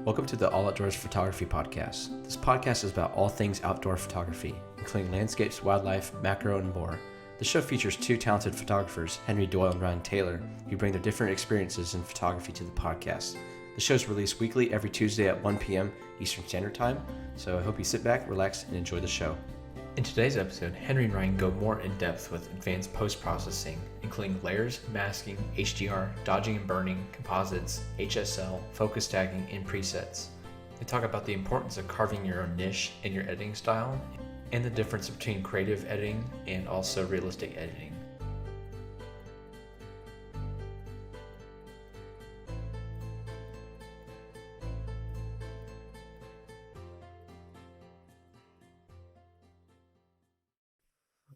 Welcome to the All Outdoors Photography Podcast. This podcast is about all things outdoor photography, including landscapes, wildlife, macro, and more. The show features two talented photographers, Henry Doyle and Ryan Taylor, who bring their different experiences in photography to the podcast. The show is released weekly every Tuesday at 1 p.m. Eastern Standard Time, so I hope you sit back, relax, and enjoy the show. In today's episode, Henry and Ryan go more in depth with advanced post-processing, including layers, masking, HDR, dodging and burning, composites, HSL, focus tagging, and presets. They talk about the importance of carving your own niche in your editing style, and the difference between creative editing and also realistic editing.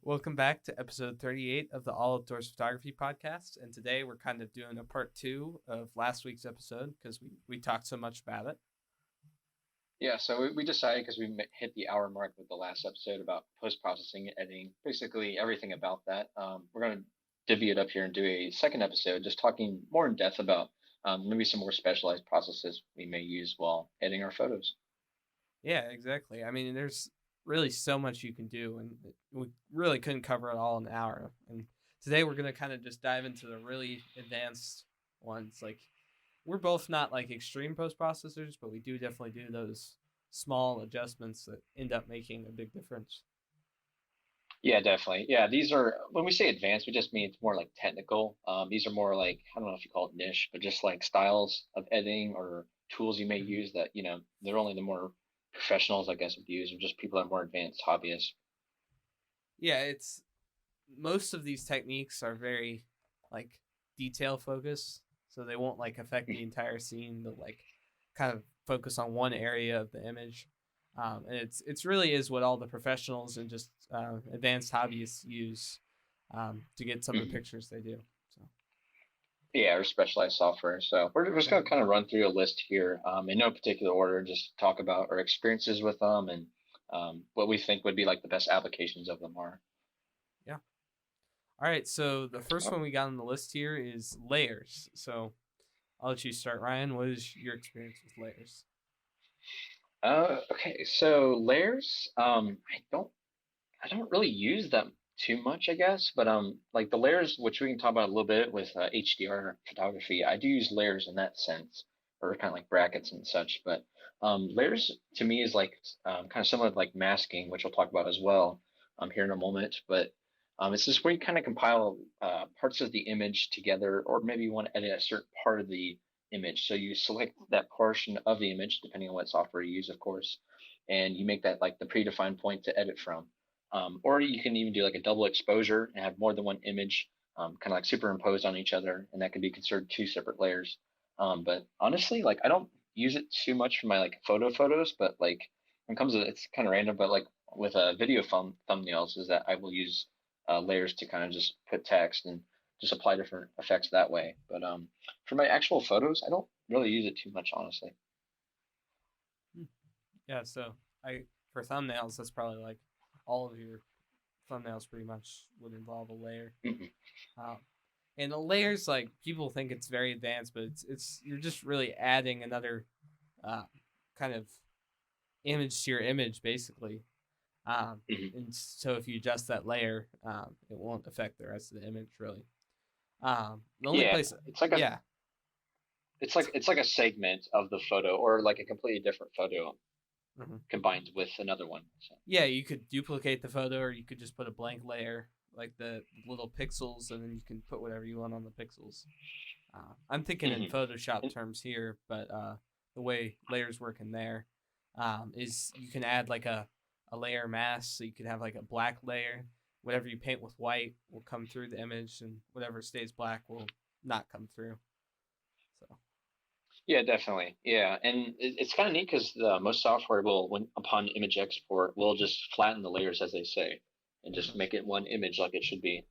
Welcome back to episode 38 of the All Outdoors Photography Podcast. And today we're kind of doing a part two of last week's episode because we talked so much about it. Yeah, so we decided because we hit the hour mark with the last episode about post-processing and editing, basically everything about that. We're going to divvy it up here and do a second episode, just talking more in depth about maybe some more specialized processes we may use while editing our photos. Yeah, exactly. I mean, there's really so much you can do, and we really couldn't cover it all in an hour. And today we're going to kind of just dive into the really advanced ones. Like, we're both not like extreme post processors, but we do definitely do those small adjustments that end up making a big difference. Yeah, definitely. Yeah, these are, when we say advanced, we just mean it's more like technical. These are more like, I don't know if you call it niche, but just like styles of editing or tools you may use that, they're only the more professionals, I guess, would use, or just people that are more advanced hobbyists. Yeah, it's most of these techniques are very like detail focused, so they won't like affect the entire scene. They'll like kind of focus on one area of the image, and it's really is what all the professionals and just advanced hobbyists use to get some of the pictures they do. So. Yeah, or specialized software. So we're just going to kind of run through a list here in no particular order, just talk about our experiences with them and what we think would be like the best applications of them are. Yeah. All right. So the first one we got on the list here is layers. So I'll let you start, Ryan. What is your experience with layers? Okay, so layers, I don't really use them too much, I guess, but like the layers, which we can talk about a little bit with HDR photography, I do use layers in that sense, or kind of like brackets and such. But layers to me is like kind of similar to like masking, which we'll talk about as well here in a moment. But it's just where you kind of compile parts of the image together, or maybe you want to edit a certain part of the image. So you select that portion of the image, depending on what software you use, of course, and you make that like the predefined point to edit from. Or you can even do like a double exposure and have more than one image kind of like superimposed on each other, and that can be considered two separate layers. But honestly, like I don't use it too much for my like photos, but like when it comes to it's kind of random, but like with video thumbnails is that I will use layers to kind of just put text and just apply different effects that way. But for my actual photos, I don't really use it too much, honestly. Yeah, so for thumbnails, that's probably like all of your thumbnails pretty much would involve a layer. And the layers, like people think it's very advanced, but it's you're just really adding another kind of image to your image, basically. And so if you adjust that layer, it won't affect the rest of the image really. The only place, it's like it's like a segment of the photo, or like a completely different photo combined with another one. So. Yeah, you could duplicate the photo, or you could just put a blank layer, like the little pixels, and then you can put whatever you want on the pixels. I'm thinking in Photoshop terms here, but the way layers work in there is you can add like a layer mask, so you could have like a black layer. Whatever you paint with white will come through the image, and whatever stays black will not come through. So. Yeah, definitely. Yeah, and it's kind of neat because most software will, when upon image export, will just flatten the layers as they say, and just make it one image like it should be.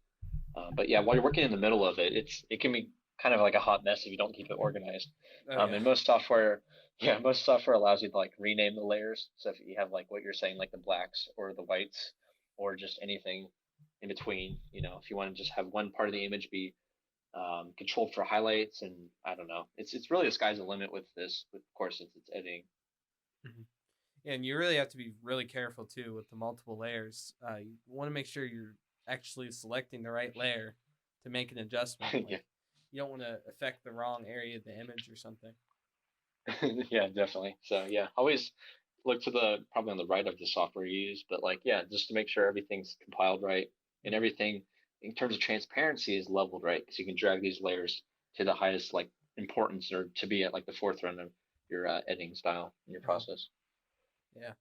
But yeah, while you're working in the middle of it, it can be kind of like a hot mess if you don't keep it organized. And most software allows you to like rename the layers. So if you have like what you're saying, like the blacks or the whites, or just anything in between, if you want to just have one part of the image be controlled for highlights, and I don't know. It's really the sky's the limit with this. Of course, since it's editing. Mhm. And you really have to be really careful too with the multiple layers. You want to make sure you're actually selecting the right layer to make an adjustment. Yeah, Like you don't want to affect the wrong area of the image or something. yeah, definitely. So yeah, always look to the probably on the right of the software you use, but like yeah, just to make sure everything's compiled right and everything in terms of transparency is leveled right, because you can drag these layers to the highest like importance or to be at like the forefront of your editing style in your Uh-huh. process. Yeah,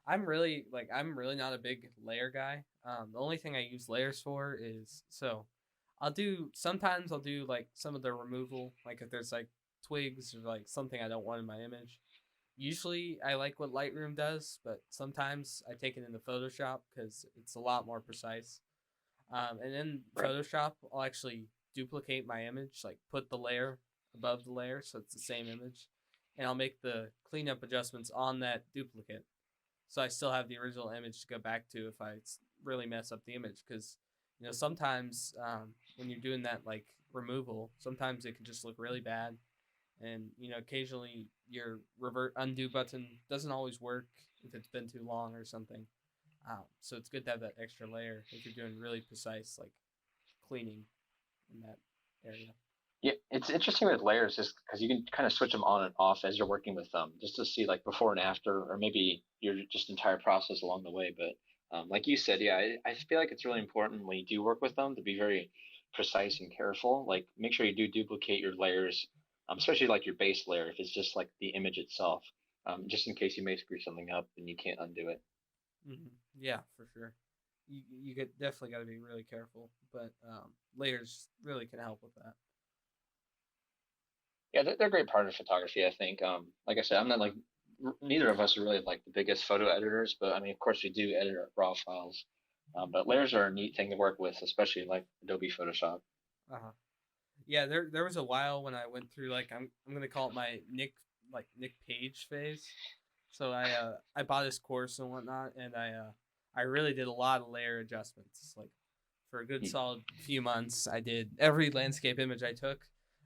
I'm really not a big layer guy. The only thing I use layers for is so I'll do like some of the removal, like if there's like twigs or like something I don't want in my image. Usually I like what Lightroom does, but sometimes I take it into Photoshop because it's a lot more precise. And in Right. Photoshop, I'll actually duplicate my image, like put the layer above the layer so it's the same image, and I'll make the cleanup adjustments on that duplicate. So I still have the original image to go back to if I really mess up the image. Because, sometimes when you're doing that, like removal, sometimes it can just look really bad. And, occasionally your revert undo button doesn't always work if it's been too long or something. So it's good to have that extra layer if you're doing really precise like cleaning in that area. Yeah, it's interesting with layers just because you can kind of switch them on and off as you're working with them, just to see like before and after, or maybe your just entire process along the way. But like you said, yeah, I feel like it's really important when you do work with them to be very precise and careful. Like make sure you do duplicate your layers, especially like your base layer if it's just like the image itself, just in case you may screw something up and you can't undo it. Yeah, for sure. You get definitely got to be really careful, but layers really can help with that. Yeah, they're a great part of photography. I think. Like I said, I'm not like neither of us are really like the biggest photo editors, but I mean, of course, we do edit our raw files. But layers are a neat thing to work with, especially like Adobe Photoshop. Uh huh. Yeah, there was a while when I went through like I'm gonna call it my Nick Page phase. So I bought his course and whatnot, and I really did a lot of layer adjustments. Like for a good Hmm. solid few months, I did every landscape image I took.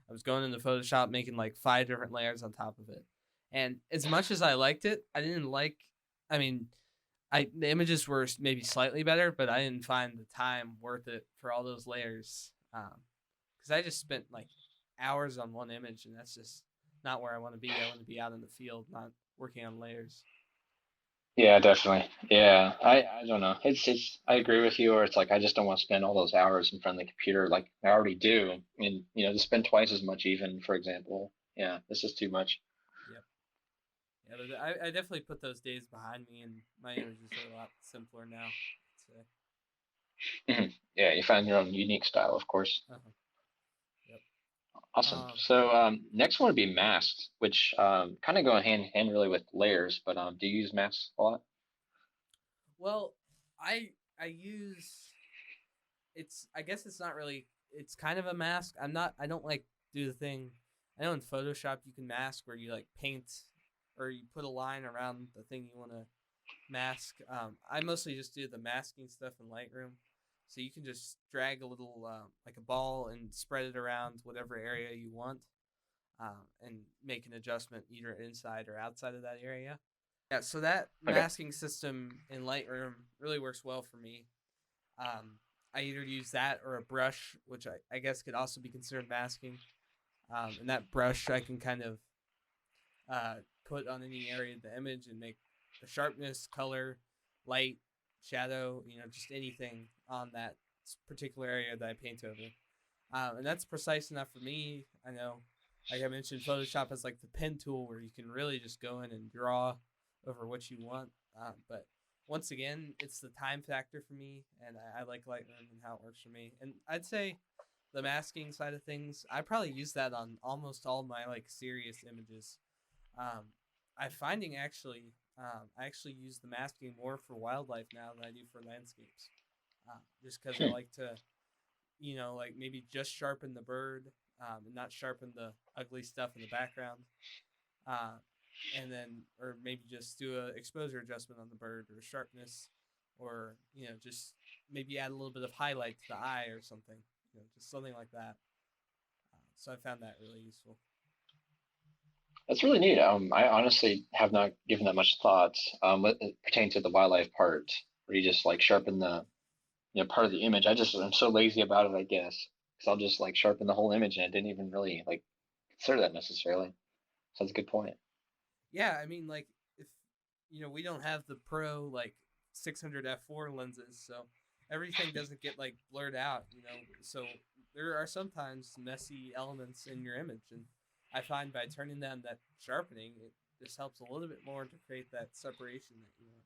I was going into Photoshop making like 5 different layers on top of it. And as much as I liked it, I didn't like. I mean, I the images were maybe slightly better, but I didn't find the time worth it for all those layers. Because I just spent like hours on one image, and that's just not where I want to be. I want to be out in the field, not working on layers. Yeah, definitely. Yeah, I don't know. It's I agree with you, or it's like I just don't want to spend all those hours in front of the computer like I already do, and to spend twice as much even, for example. Yeah, this is too much. Yep. Yeah, I definitely put those days behind me, and my images are a lot simpler now. So, Mhm. Yeah, you find your own unique style, of course. uh-huh. Yep. Awesome. Um, So next one would be masks, which kind of go hand in hand really with layers. But do you use masks a lot? well, I use I guess it's not really it's kind of a mask. I don't like do the thing. I know in Photoshop you can mask where you like paint or you put a line around the thing you want to mask. I mostly just do the masking stuff in Lightroom. So you can just drag a little like a ball and spread it around whatever area you want, and make an adjustment either inside or outside of that area. Yeah, so that Okay. masking system in Lightroom really works well for me. Um, I either use that or a brush, which I guess could also be considered masking. And that brush I can kind of uh, put on any area of the image and make the sharpness, color, light, shadow, just anything on that particular area that I paint over. And that's precise enough for me. I know, like I mentioned, Photoshop has like the pen tool where you can really just go in and draw over what you want. But once again, it's the time factor for me, and I like Lightroom and how it works for me. And I'd say the masking side of things, I probably use that on almost all my like serious images. Um, I'm finding actually, I actually use the masking more for wildlife now than I do for landscapes. Just because I Hmm. like to, like maybe just sharpen the bird, and not sharpen the ugly stuff in the background. Uh, and then, or maybe just do a exposure adjustment on the bird or sharpness, or just maybe add a little bit of highlight to the eye or something. Just something like that. So I found that really useful. That's really neat. I honestly have not given that much thought pertaining to the wildlife part, where you just like sharpen the part of the image. I'm so lazy about it, I guess, because I'll just like sharpen the whole image, and I didn't even really like consider that necessarily. So that's a good point. Yeah, I mean, like if we don't have the pro like 600 f4 lenses, so everything doesn't get like blurred out. So there are sometimes messy elements in your image, and I find by turning down that sharpening, it just helps a little bit more to create that separation that you want.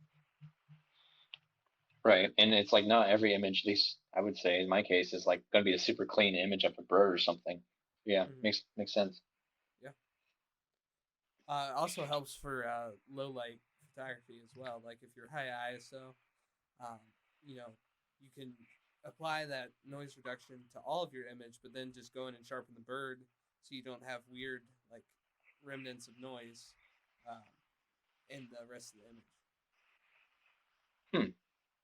Right, and it's like not every image, at least I would say in my case, is like going to be a super clean image of a bird or something. Yeah, Mm-hmm. makes sense. Yeah. Also helps for low light photography as well. Like if you're high ISO, um, you know, you can apply that noise reduction to all of your image, but then just go in and sharpen the bird so you don't have weird like remnants of noise um, in the rest of the image. Hmm.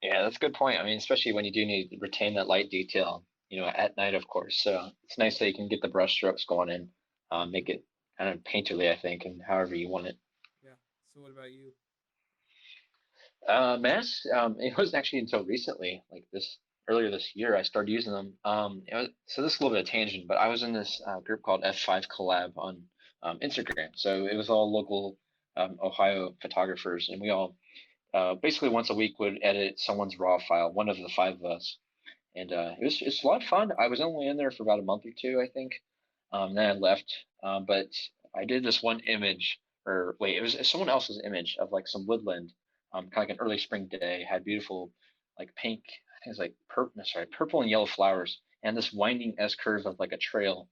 Yeah, that's a good point. I mean, especially when you do need to retain that light detail, at night, of course. So it's nice that you can get the brush strokes going and make it kind of painterly, I think, and however you want it. Yeah. So what about you? Mass, it wasn't actually until recently, like this earlier this year, I started using them. So this is a little bit of tangent, but I was in this group called F5 Collab on Instagram. So it was all local Ohio photographers, and we all basically once a week would edit someone's raw file, one of the five of us, and it's a lot of fun. I was only in there for about a month or two, I think. Then I left, but I did this one image, or wait, it was someone else's image of like some woodland, kind of like an early spring day. Had beautiful, like pink, I think it's like purple and yellow flowers, and this winding S curve of like a trail,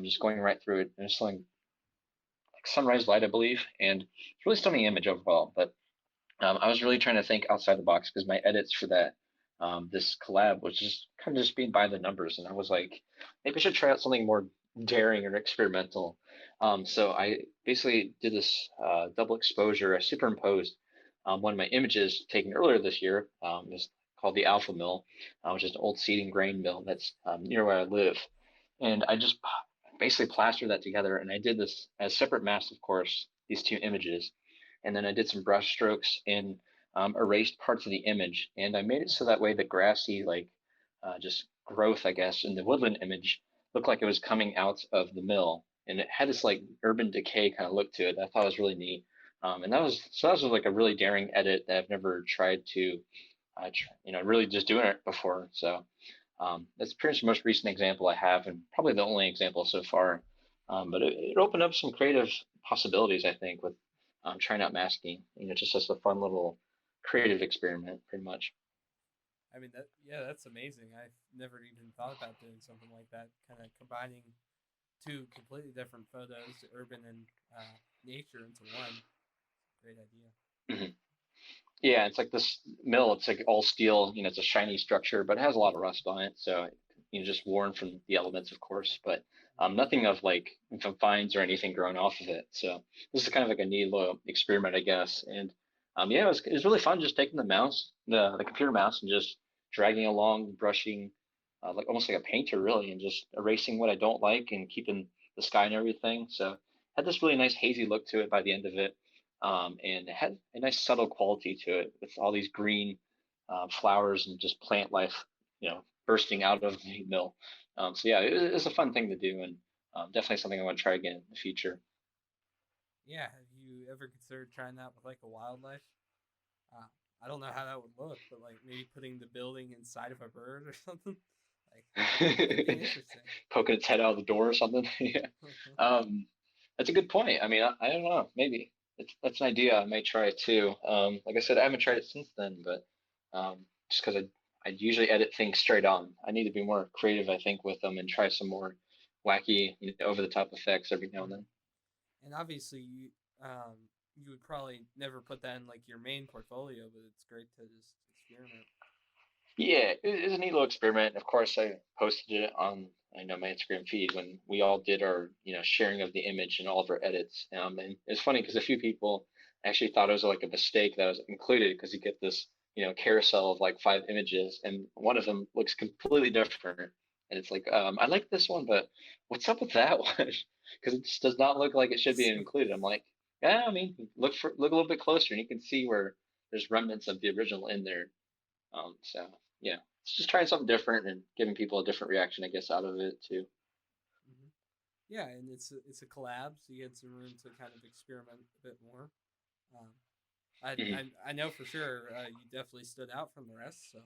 just going right through it, and it's something like sunrise light, I believe, and it's really stunning image overall. But I was really trying to think outside the box because my edits for that this collab was just kind of just being by the numbers, and I was like, maybe I should try out something more daring or experimental. So I basically did this double exposure. I superimposed one of my images taken earlier this year. Is called the Alpha Mill, which is an old seeding grain mill that's near where I live, and I just basically plastered that together. And I did this as separate masks, of course, these two images, and then I did some brush strokes and erased parts of the image, and I made it so that way the grassy like just growth, I guess, in the woodland image looked like it was coming out of the mill, and it had this like urban decay kind of look to it. I thought was really neat, and that was like a really daring edit that I've never tried to, really just doing it before. So that's pretty much the most recent example I have, and probably the only example so far. But it opened up some creative possibilities, I think, with trying out masking. Just as a fun little creative experiment, pretty much. I mean that's amazing. I've never even thought about doing something like that, kind of combining two completely different photos, urban and nature, into one. Great idea. Mm-hmm. Yeah, it's like this mill. It's like all steel. It's a shiny structure, but it has a lot of rust on it. So just worn from the elements, of course, but nothing of like vines or anything growing off of it. So this is kind of like a neat little experiment, I guess. And yeah, it was really fun just taking the mouse, the computer mouse, and just dragging along, brushing, like almost like a painter, really, and just erasing what I don't like and keeping the sky and everything. So had this really nice hazy look to it by the end of it, and it had a nice subtle quality to it with all these green flowers and just plant life, bursting out of the mill. So yeah, it was a fun thing to do, and definitely something I want to try again in the future. Yeah, have you ever considered trying that with like a wildlife? Uh, I don't know how that would look, but like maybe putting the building inside of a bird or something. Like could be interesting. Poking its head out of the door or something. Yeah, that's a good point. I mean, I don't know. Maybe that's an idea. I may try it too. Like I said, I haven't tried it since then, but just because I usually edit things straight on. I need to be more creative, I think, with them and try some more wacky, over the top effects every now and then. And obviously, you would probably never put that in like your main portfolio, but it's great to just experiment. Yeah, it was a neat little experiment. Of course, I posted it on my Instagram feed when we all did our sharing of the image and all of our edits. And it's funny because a few people actually thought it was like a mistake that was included because you get this carousel of like five images and one of them looks completely different. and it's like, I like this one, but what's up with that one? Because it just does not look like it should be included. I'm like, yeah, I mean, look a little bit closer, and you can see where there's remnants of the original in there. So yeah, it's just trying something different and giving people a different reaction, I guess, out of it too. Hmm. Yeah, and it's a collab, so you had some room to kind of experiment a bit more. Um, Mhm. I know for sure you definitely stood out from the rest, so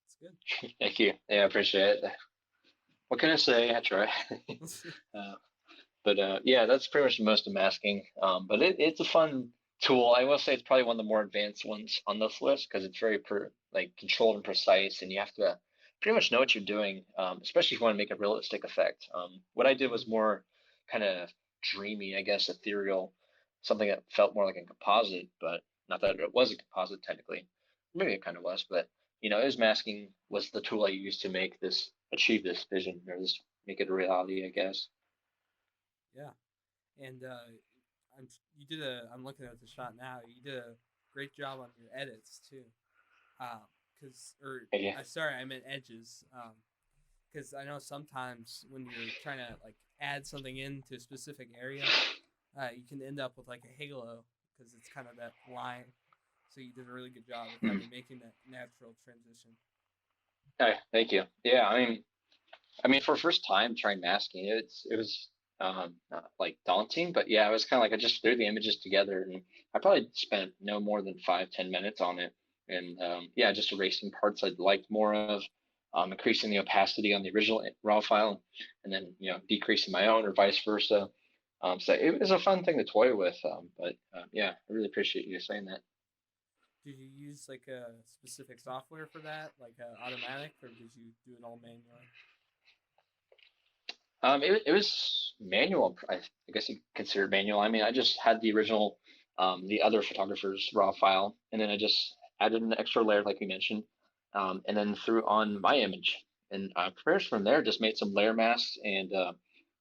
it's good. Thank you. Yeah, I appreciate it. What can I say? I try. uh, but yeah, that's pretty much the most of masking. But it's a fun tool. I will say it's probably one of the more advanced ones on this list because it's very like controlled and precise, and you have to pretty much know what you're doing, especially if you want to make a realistic effect. What I did was Mm-hmm. more kind of dreamy, I guess, ethereal, something that felt more like a composite, but not that it was a composite technically. Maybe it kind of was, but it was masking was the tool I used to make this achieve this vision or this make it a reality, I guess. Yeah, and you did a. I'm looking at the shot now. You did a great job on your edits too. Cause or Yeah. sorry, I meant edges. Because I know sometimes when you're trying to like add something into a specific area, you can end up with like a halo because it's kind of that line. So you did a really good job with kind of making that natural transition. Thank you. Yeah, I mean, for first time trying masking, it was not like daunting, but yeah, it was kind of like I just threw the images together, and I probably spent no more than 5-10 minutes on it, and yeah, just erasing parts I'd liked more of, increasing the opacity on the original raw file, and then decreasing my own or vice versa. So it was a fun thing to toy with, but yeah, I really appreciate you saying that. Did you use like a specific software for that, like automatic, or did you do it all manually? It was manual. I guess you consider it manual. I mean, I just had the original, the other photographer's raw file, and then I just added an extra layer, like you mentioned, and then threw on my image. And from there, just made some layer masks, and I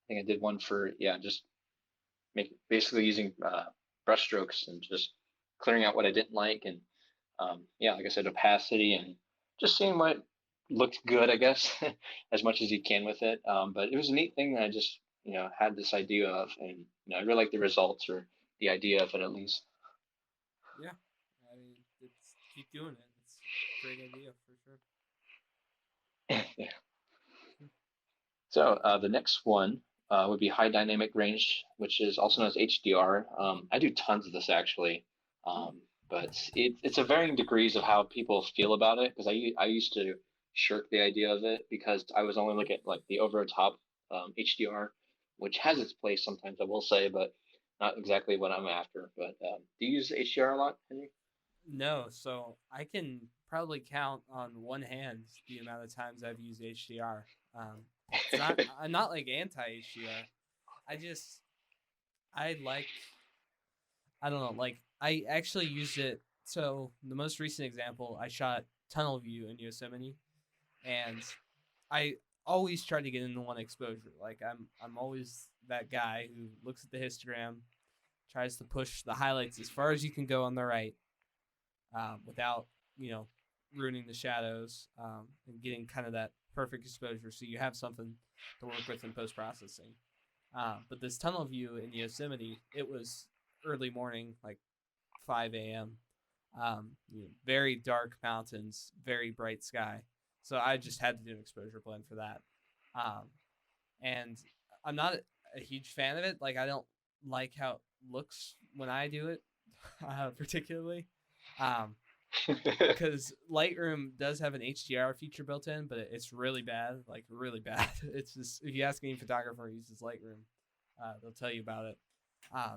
think I did one for yeah, just basically using brush strokes and just clearing out what I didn't like, and yeah, like I said, opacity and just seeing what looked good, I guess, as much as you can with it. But it was a neat thing that I just had this idea of, and I really like the results or the idea of it at least. Yeah, I mean, it's keep doing it. It's a great idea for sure. Yeah. So the next one would be high dynamic range, which is also Oh, known as HDR. I do tons of this actually, hmm. but it's a varying degrees of how people feel about it because I used to shirk the idea of it because I was only looking at like the over the top HDR, which has its place sometimes I will say, but not exactly what I'm after. But do you use HDR a lot, Henry? No, so I can probably count on one hand the amount of times I've used HDR. Um, it's not I'm not like anti HDR. I just I like I don't know like I actually used it. So the most recent example, I shot tunnel view in Yosemite, and I always try to get into one exposure. Like I'm always that guy who looks at the histogram, tries to push the highlights as far as you can go on the right, without you know ruining the shadows, and getting kind of that perfect exposure so you have something to work with in post processing. But this tunnel view in Yosemite, it was early morning, like 5 a.m. Very dark mountains, very bright sky. So I just had to do an exposure blend for that. Um, and I'm not a huge fan of it. Like I don't like how it looks when I do it, particularly. Um, because Lightroom does have an HDR feature built in, but it's really bad, like really bad. It's just if you ask any photographer who uses Lightroom, they'll tell you about it.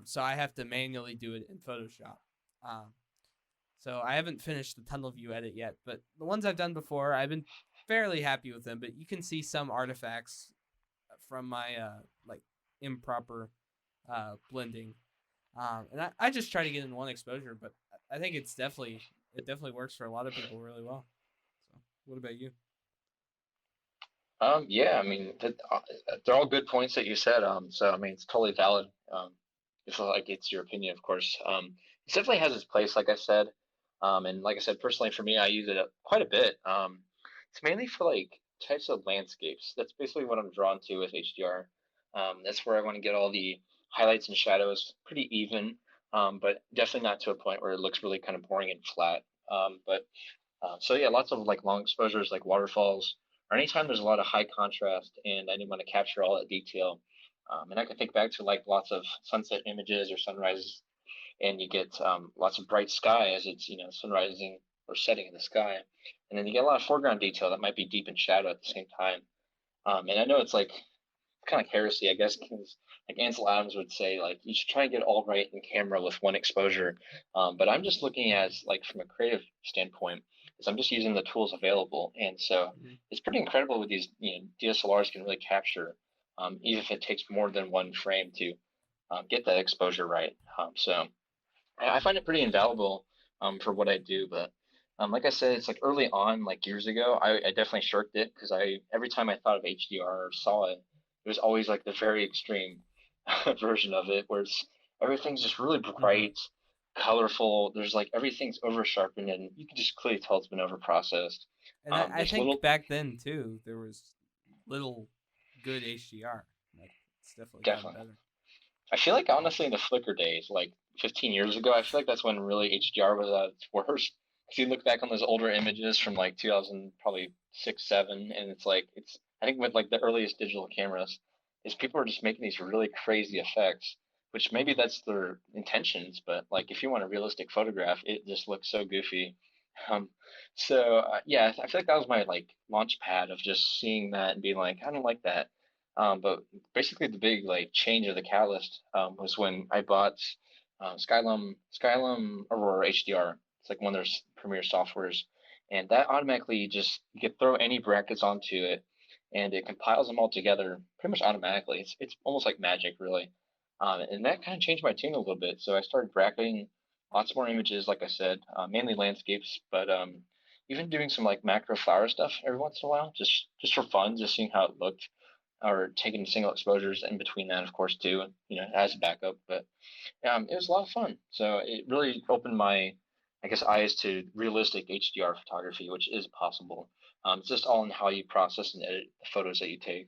So I have to manually do it in Photoshop. Um, so I haven't finished the tunnel view edit yet, but the ones I've done before, I've been fairly happy with them. But you can see some artifacts from my like improper blending, and I just try to get in one exposure, but I think it definitely works for a lot of people really well. So, what about you? Yeah, I mean, they're all good points that you said. So I mean, it's totally valid. If like it's your opinion, of course. It definitely has its place, like I said. And like I said, personally for me, I use it quite a bit. It's mainly for like types of landscapes. That's basically what I'm drawn to with HDR. That's where I want to get all the highlights and shadows pretty even, but definitely not to a point where it looks really kind of boring and flat. But so yeah, lots of like long exposures, like waterfalls, or anytime there's a lot of high contrast, and I didn't want to capture all that detail. And I can think back to like lots of sunset images or sunrises, and you get lots of bright sky as it's sunrising or setting in the sky, and then you get a lot of foreground detail that might be deep in shadow at the same time. And I know it's like kind of like heresy, I guess, because like Ansel Adams would say, like you should try and get all right in camera with one exposure. But I'm just looking at like from a creative standpoint, is I'm just using the tools available, and so it's pretty incredible with these. DSLRs can really capture, even if it takes more than one frame to get that exposure right. So I find it pretty invaluable for what I do, but like I said, it's like early on, like years ago, I definitely shirked it because every time I thought of HDR or saw it, it was always like the very extreme version of it, where everything's just really bright, colorful. There's like everything's over sharpened, and you can just clearly tell it's been over processed. And I think back then too, there was little good HDR. Like it's definitely gotten better. I feel like honestly in the Flickr days, like 15 years ago, I feel like that's when really HDR was at its worst. If you look back on those older images from like 2000, probably 6, 7, and it's I think with like the earliest digital cameras, is people are just making these really crazy effects, which maybe that's their intentions, but like if you want a realistic photograph, it just looks so goofy. Yeah, I feel like that was my like launch pad of just seeing that and being like, I don't like that. But basically, the big like change of the catalyst was when I bought Skylum Aurora HDR. It's like one of their premier softwares, and that automatically just you can throw any brackets onto it, and it compiles them all together pretty much automatically. It's almost like magic, really. And that kind of changed my tune a little bit. So I started bracketing lots more images, like I said, mainly landscapes, but even doing some like macro flower stuff every once in a while, just for fun, just seeing how it looked, or taking single exposures in between that, of course, too, as a backup. But it was a lot of fun. So it really opened my, I guess, eyes to realistic HDR photography, which is possible. It's just all in how you process and edit the photos that you take.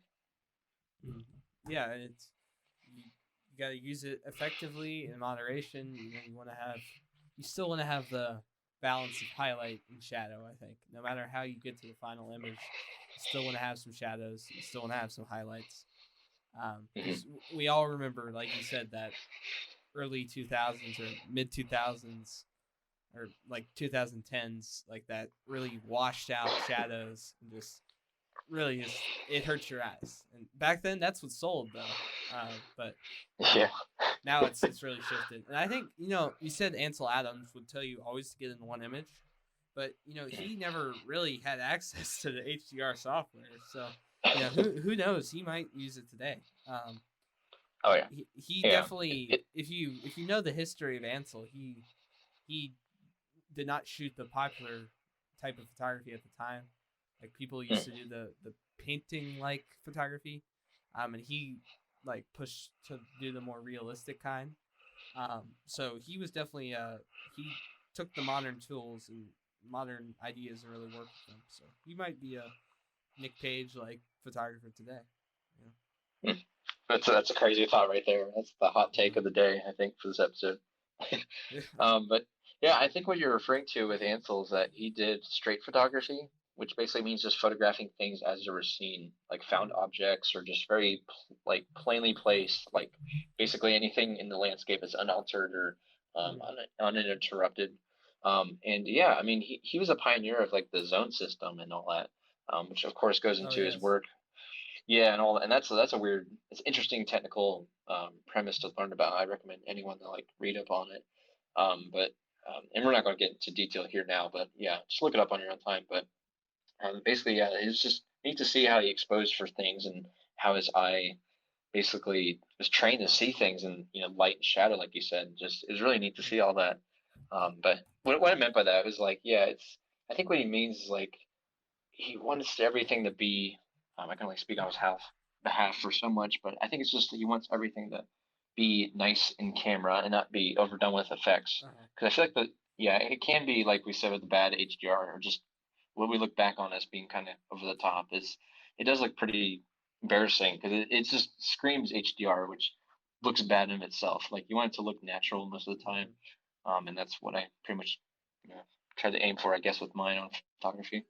Yeah, it's you got to use it effectively in moderation. You still want to have the balance of highlight and shadow. I think no matter how you get to the final image, you still want to have some shadows. You still want to have some highlights. We all remember, like you said, that early 2000s or mid 2000s or like 2010s, like that really washed out shadows and just really it hurts your eyes. And back then, that's what sold though. But now it's really shifted. And I think you said Ansel Adams would tell you always to get in one image, but he never really had access to the HDR software. So who knows? He might use it today. Oh yeah. He definitely. If you know the history of Ansel, he did not shoot the popular type of photography at the time. Like people used to do the painting like photography, and he like pushed to do the more realistic kind. So he was definitely he took the modern tools and modern ideas and really worked with them. So he might be a Nick Page like photographer today. That's a crazy thought right there. That's the hot take of the day, I think, for this episode. But yeah, I think what you're referring to with Ansel is that he did straight photography, which basically means just photographing things as they were seen, like found objects or just very plainly placed, like basically anything in the landscape is unaltered or uninterrupted. And yeah, I mean, he was a pioneer of like the zone system and all that, which of course goes into his work. Yeah, and all that, and it's an interesting technical premise to learn about. I recommend anyone to like read up on it. And we're not going to get into detail here now, but yeah, just look it up on your own time. But basically, yeah, it's just neat to see how he exposed for things and how his eye basically was trained to see things in light and shadow, like you said. Just it was really neat to see all that. But what I meant by that was like, yeah, I think what he means is like he wants everything to be. I can only speak on his behalf for so much, but I think it's just that he wants everything to be nice in camera and not be overdone with effects. Because I feel like it can be like we said with the bad HDR or just what we look back on as being kind of over the top is it does look pretty embarrassing because it just screams HDR, which looks bad in itself. Like you want it to look natural most of the time, and that's what I pretty much try to aim for, I guess, with mine on photography.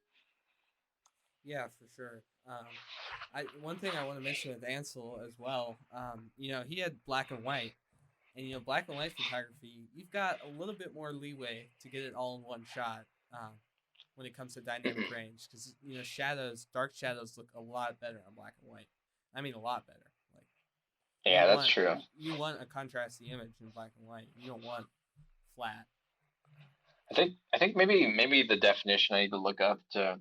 Yeah, for sure. I one thing I want to mention with Ansel as well. He had black and white, and black and white photography, you've got a little bit more leeway to get it all in one shot. When it comes to dynamic range, because dark shadows look a lot better on black and white. I mean, a lot better. Like, yeah, that's true. You want a contrasty image in black and white. You don't want flat. I think maybe the definition I need to look up to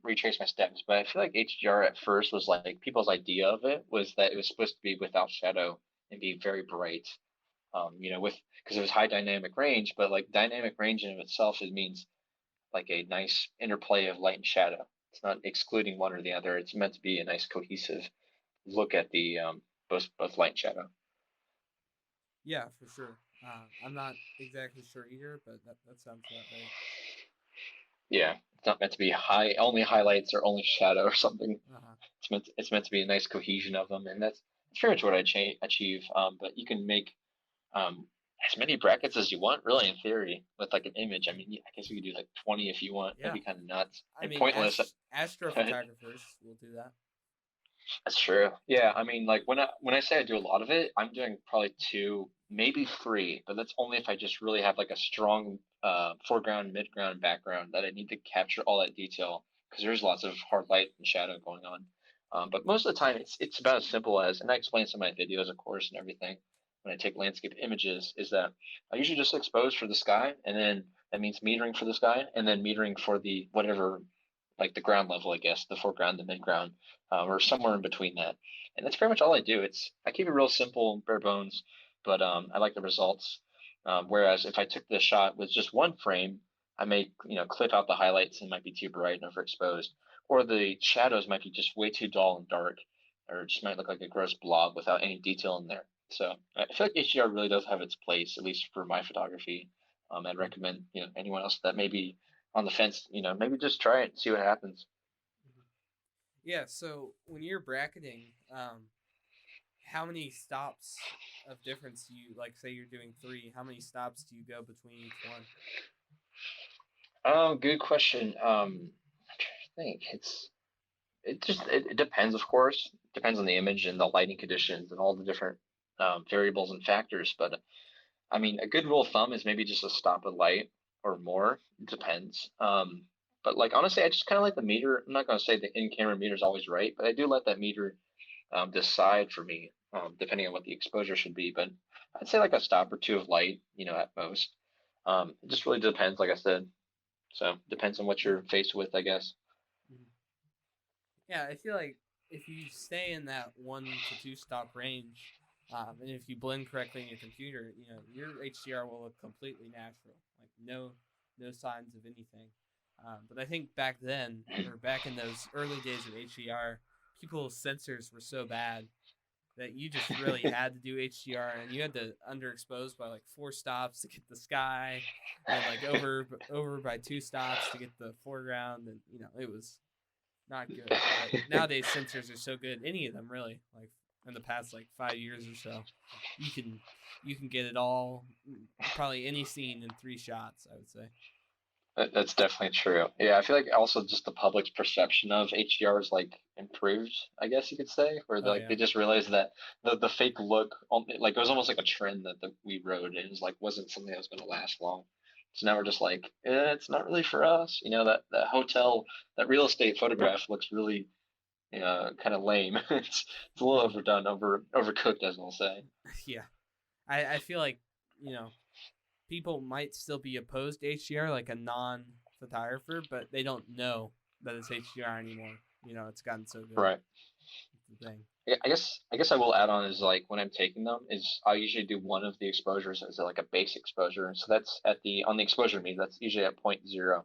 retrace my steps. But I feel like HDR at first was like people's idea of it was that it was supposed to be without shadow and be very bright. Because it was high dynamic range, but like dynamic range in of itself, it means like a nice interplay of light and shadow. It's not excluding one or the other. It's meant to be a nice cohesive look at the both light and shadow. Yeah, for sure. I'm not exactly sure either, but that sounds about right. Yeah, it's not meant to be only highlights or only shadow or something. It's meant to be a nice cohesion of them, and that's pretty much what I achieve. But you can make as many brackets as you want, really, in theory, with like an image. I mean, I guess you could do like 20 if you want. Yeah. That'd be kind of nuts. I mean, pointless. Astrophotographers will do that. That's true. Yeah, I mean, like when I say I do a lot of it, I'm doing probably 2, maybe 3, but that's only if I just really have like a strong foreground, midground, and background that I need to capture all that detail because there's lots of hard light and shadow going on. But most of the time, it's about as simple as, and I explain some of my videos, of course, and everything when I take landscape images, is that I usually just expose for the sky, and then that means metering for the sky, and then metering for the whatever, like the ground level, I guess, the foreground, the midground, or somewhere in between that. And that's pretty much all I do. I keep it real simple, bare bones, but I like the results. Whereas if I took the shot with just one frame, I may clip out the highlights and might be too bright and overexposed, or the shadows might be just way too dull and dark, or it just might look like a gross blob without any detail in there. So I feel like HDR really does have its place, at least for my photography. I'd recommend anyone else that may be on the fence, maybe just try it and see what happens. Yeah. So when you're bracketing, how many stops of difference do you like? Say you're doing 3. How many stops do you go between each one? Good question. I'm trying to think. It depends, of course. It depends on the image and the lighting conditions and all the different variables and factors. But I mean, a good rule of thumb is maybe just a stop of light or more. It depends. But like honestly, I just kind of like the meter. I'm not going to say the in-camera meter is always right, but I do let that meter decide for me, depending on what the exposure should be. But I'd say like a stop or 2 of light, at most. It just really depends, like I said. So depends on what you're faced with, I guess. Yeah, I feel like if you stay in that 1 to 2 stop range, and if you blend correctly in your computer, your HDR will look completely natural, like no signs of anything. But I think back then, or back in those early days of HDR, people's sensors were so bad that you just really had to do HDR, and you had to underexpose by like 4 stops to get the sky, and like over by 2 stops to get the foreground, and it was not good. But nowadays sensors are so good, any of them really, like in the past like 5 years or so, you can get it all, probably any scene in 3 shots, I would say. That's definitely true. Yeah, I feel like also just the public's perception of HDR is like improved, I guess you could say, where they just realized that the fake look, like it was almost like a trend that we rode, and it was like wasn't something that was going to last long. So now we're just like, it's not really for us. That hotel, that real estate photograph looks really, kind of lame. It's a little overdone, overcooked, as we'll say. Yeah, I feel like people might still be opposed to HDR, like a non-photographer, but they don't know that it's HDR anymore. It's gotten so good. Right. That's the thing. Yeah, I guess I will add on is like when I'm taking them is I usually do one of the exposures as like a base exposure. So that's on the exposure meter, that's usually at 0.0.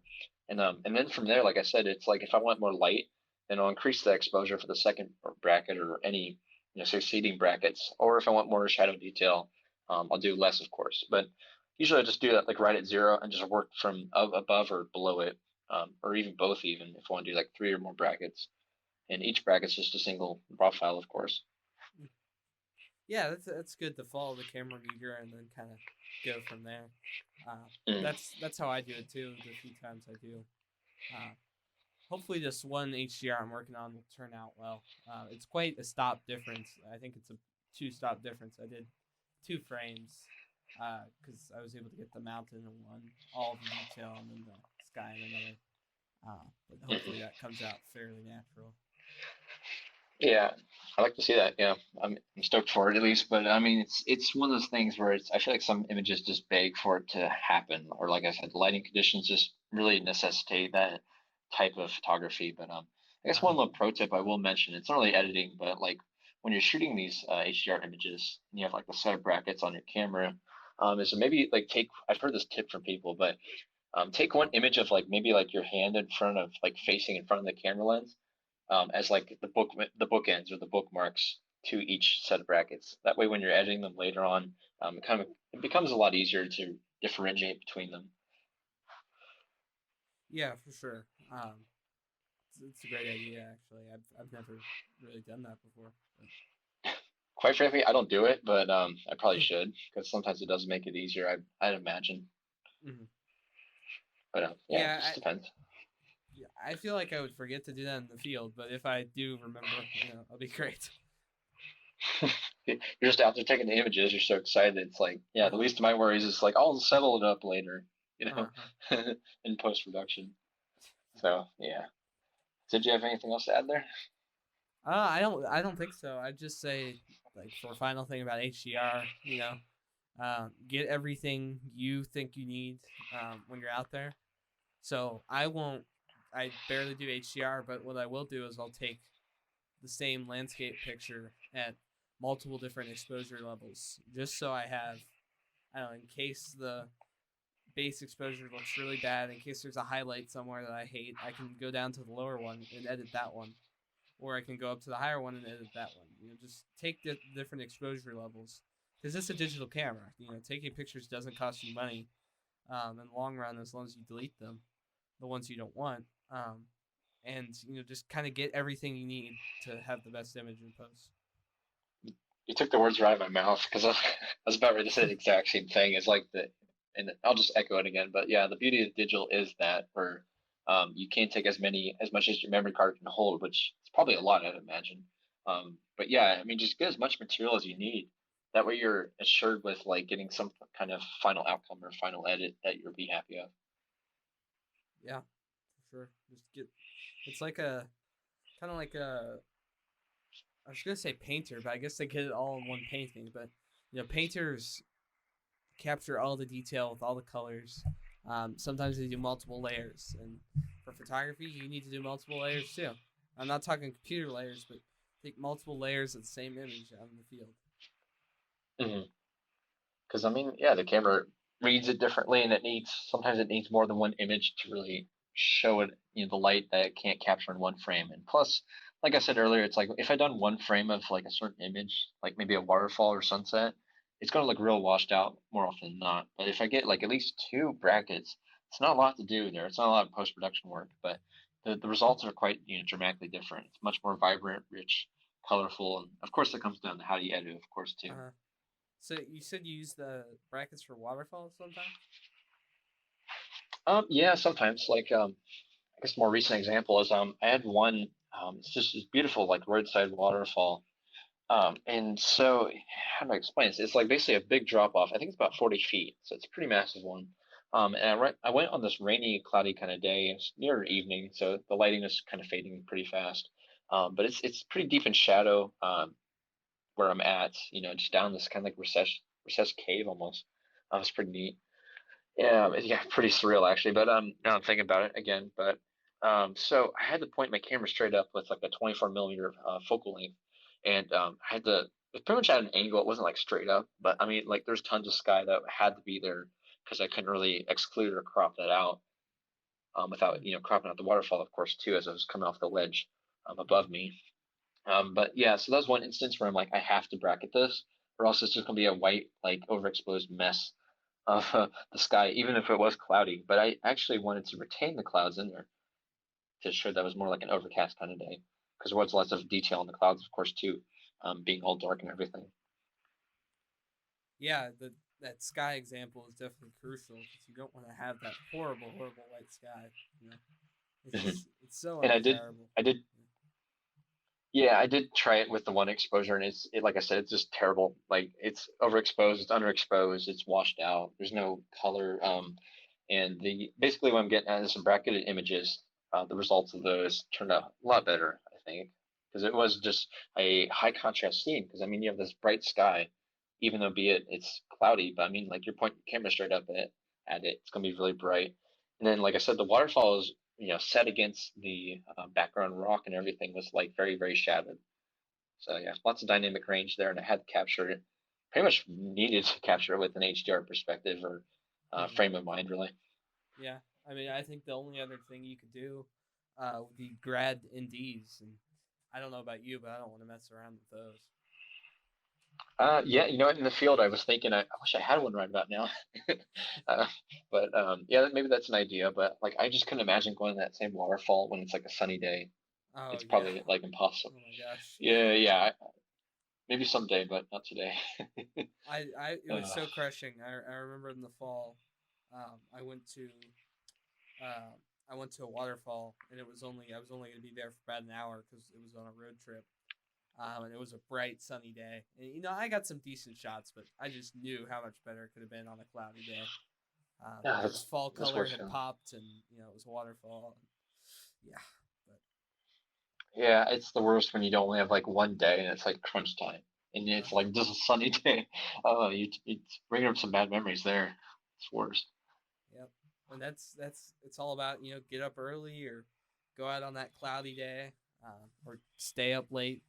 And then from there, like I said, it's like if I want more light, then I'll increase the exposure for the second bracket or any succeeding brackets. Or if I want more shadow detail, I'll do less, of course. But usually I just do that like right at 0 and just work from above or below it or even both, even if I want to do like 3 or more brackets, and each bracket's just a single raw file, of course. Yeah, that's good to follow the camera meter and then kind of go from there. Mm. That's how I do it too. The few times I do. Uh, Hopefully, this one HDR I'm working on will turn out well. It's quite a stop difference. I think it's a 2 stop difference. I did 2 frames because I was able to get the mountain in one, all the detail, and then the sky in another. But hopefully that comes out fairly natural. Yeah, I like to see that. Yeah, I'm stoked for it at least. But I mean, it's one of those things where I feel like some images just beg for it to happen, or like I said, the lighting conditions just really necessitate that type of photography. But I guess one Uh, little pro tip I will mention, it's not really editing, but like when you're shooting these HDR images and you have like a set of brackets on your camera, is to maybe like take. I've heard this tip from people, but take one image of like maybe like your hand in front of like facing in front of the camera lens, as like the bookends or the bookmarks to each set of brackets. That way, when you're editing them later on, it becomes a lot easier to differentiate between them. yeah, for sure. It's a great idea actually. I've never really done that before. Quite frankly, I don't do it, but I probably should because sometimes it does make it easier. I'd imagine, Mhm. but yeah, it Yeah, just depends. I feel like I would forget to do that in the field, but if I do remember, it'll be great. You're just out there taking the images. You're so excited. It's like, yeah, the least of my worries is like I'll settle it up later, you know, Uh-huh. in post production. So yeah. Did you have anything else to add there? I don't think so. I'd just say, like, for a final thing about HDR, get everything you think you need when you're out there. So I won't. I barely do HDR, but what I will do is I'll take the same landscape picture at multiple different exposure levels, just so I have, I don't know, in case the base exposure looks really bad, in case there's a highlight somewhere that I hate, I can go down to the lower one and edit that one, or I can go up to the higher one and edit that one. Just take the different exposure levels because it's a digital camera. Taking pictures doesn't cost you money in the long run as long as you delete them, the ones you don't want. And just kind of get everything you need to have the best image in post. You took the words right out of my mouth because I was about ready to say the exact same thing. It's like and I'll just echo it again. But yeah, the beauty of digital is that where you can take as much as your memory card can hold, which is probably a lot, I'd imagine. But yeah, I mean, just get as much material as you need. That way, you're assured with like getting some kind of final outcome or final edit that you'll be happy of. Yeah, for sure. Just get. It's like a kind of like a. I was gonna say painter, but I guess they get it all in one painting. But painters capture all the detail with all the colors. Sometimes they do multiple layers, and for photography, you need to do multiple layers too. I'm not talking computer layers, but take multiple layers of the same image out in the field. Because I mean, yeah, the camera reads it differently, and sometimes it needs more than one image to really show it, the light that it can't capture in one frame. And plus, like I said earlier, it's like if I done one frame of like a certain image, like maybe a waterfall or sunset, it's gonna look real washed out more often than not. But if I get like at least 2 brackets, it's not a lot to do there. It's not a lot of post production work, but the results are quite dramatically different. It's much more vibrant, rich, colorful, and of course it comes down to how you edit, of course, too. Uh-huh. So you said you use the brackets for waterfalls sometimes? Yeah, sometimes. Like, I guess a more recent example is I had one. It's just this beautiful like roadside waterfall. And so how do I explain this? It's like basically a big drop off. I think it's about 40 feet, so it's a pretty massive one. And I went on this rainy, cloudy kind of day. It's near evening, so the lighting is kind of fading pretty fast. But it's pretty deep in shadow where I'm at. Just down this kind of like recessed cave almost. It's pretty neat. Yeah, pretty surreal actually. But now I'm thinking about it again. But so I had to point my camera straight up with like a 24 millimeter focal length, and I had to. It pretty much at an angle. It wasn't like straight up, but I mean, like there's tons of sky that had to be there because I couldn't really exclude or crop that out without cropping out the waterfall, of course, too, as I was coming off the ledge above me. But yeah, so that was one instance where I'm like, I have to bracket this, or else it's just gonna be a white like overexposed mess of the sky, even if it was cloudy. But I actually wanted to retain the clouds in there to show that was more like an overcast kind of day, because there was lots of detail in the clouds, of course, too, being all dark and everything. Yeah, that sky example is definitely crucial because you don't want to have that horrible, horrible white sky. You know, Mhm. it's so And undesirable. I did, yeah, I did try it with the one exposure, and like I said, it's just terrible. Like it's overexposed, it's underexposed, it's washed out. There's no color. And the basically what I'm getting at is some bracketed images. The results of those turned out a lot better, I think, because it was just a high contrast scene. Because I mean, you have this bright sky, even though be it it's cloudy, but I mean, like you're pointing the camera straight up at it, it's gonna be really bright. And then, like I said, the waterfall is set against the background rock and everything was like very very shadowed. So yeah, lots of dynamic range there, and I had to capture it. Pretty much needed to capture it with an HDR perspective or Mhm. frame of mind, really. Yeah, I mean, I think the only other thing you could do would be grad NDs, and I don't know about you, but I don't want to mess around with those. Yeah, in the field, I was thinking, I wish I had one right about now. uh, but yeah, maybe that's an idea. But like, I just couldn't imagine going to that same waterfall when it's like a sunny day. Oh It's yeah. probably like impossible. Oh my gosh. Yeah. Yeah, yeah, maybe someday, but not today. It was uh, so crushing. I remember in the fall, um, I went to uh, I went to a waterfall, and I was only gonna be there for about an hour because it was on a road trip. And it was a bright sunny day, and I got some decent shots, but I just knew how much better it could have been on a cloudy day. yeah, Because fall that's color worth had it. popped, and it was a waterfall. Yeah, but Yeah, it's the worst when you don't only have like one day and it's like crunch time, and it's uh-huh. like just a sunny day. Oh, it's bringing up some bad memories there. It's worst. Yep. And that's it's all about get up early or go out on that cloudy day, or stay up late.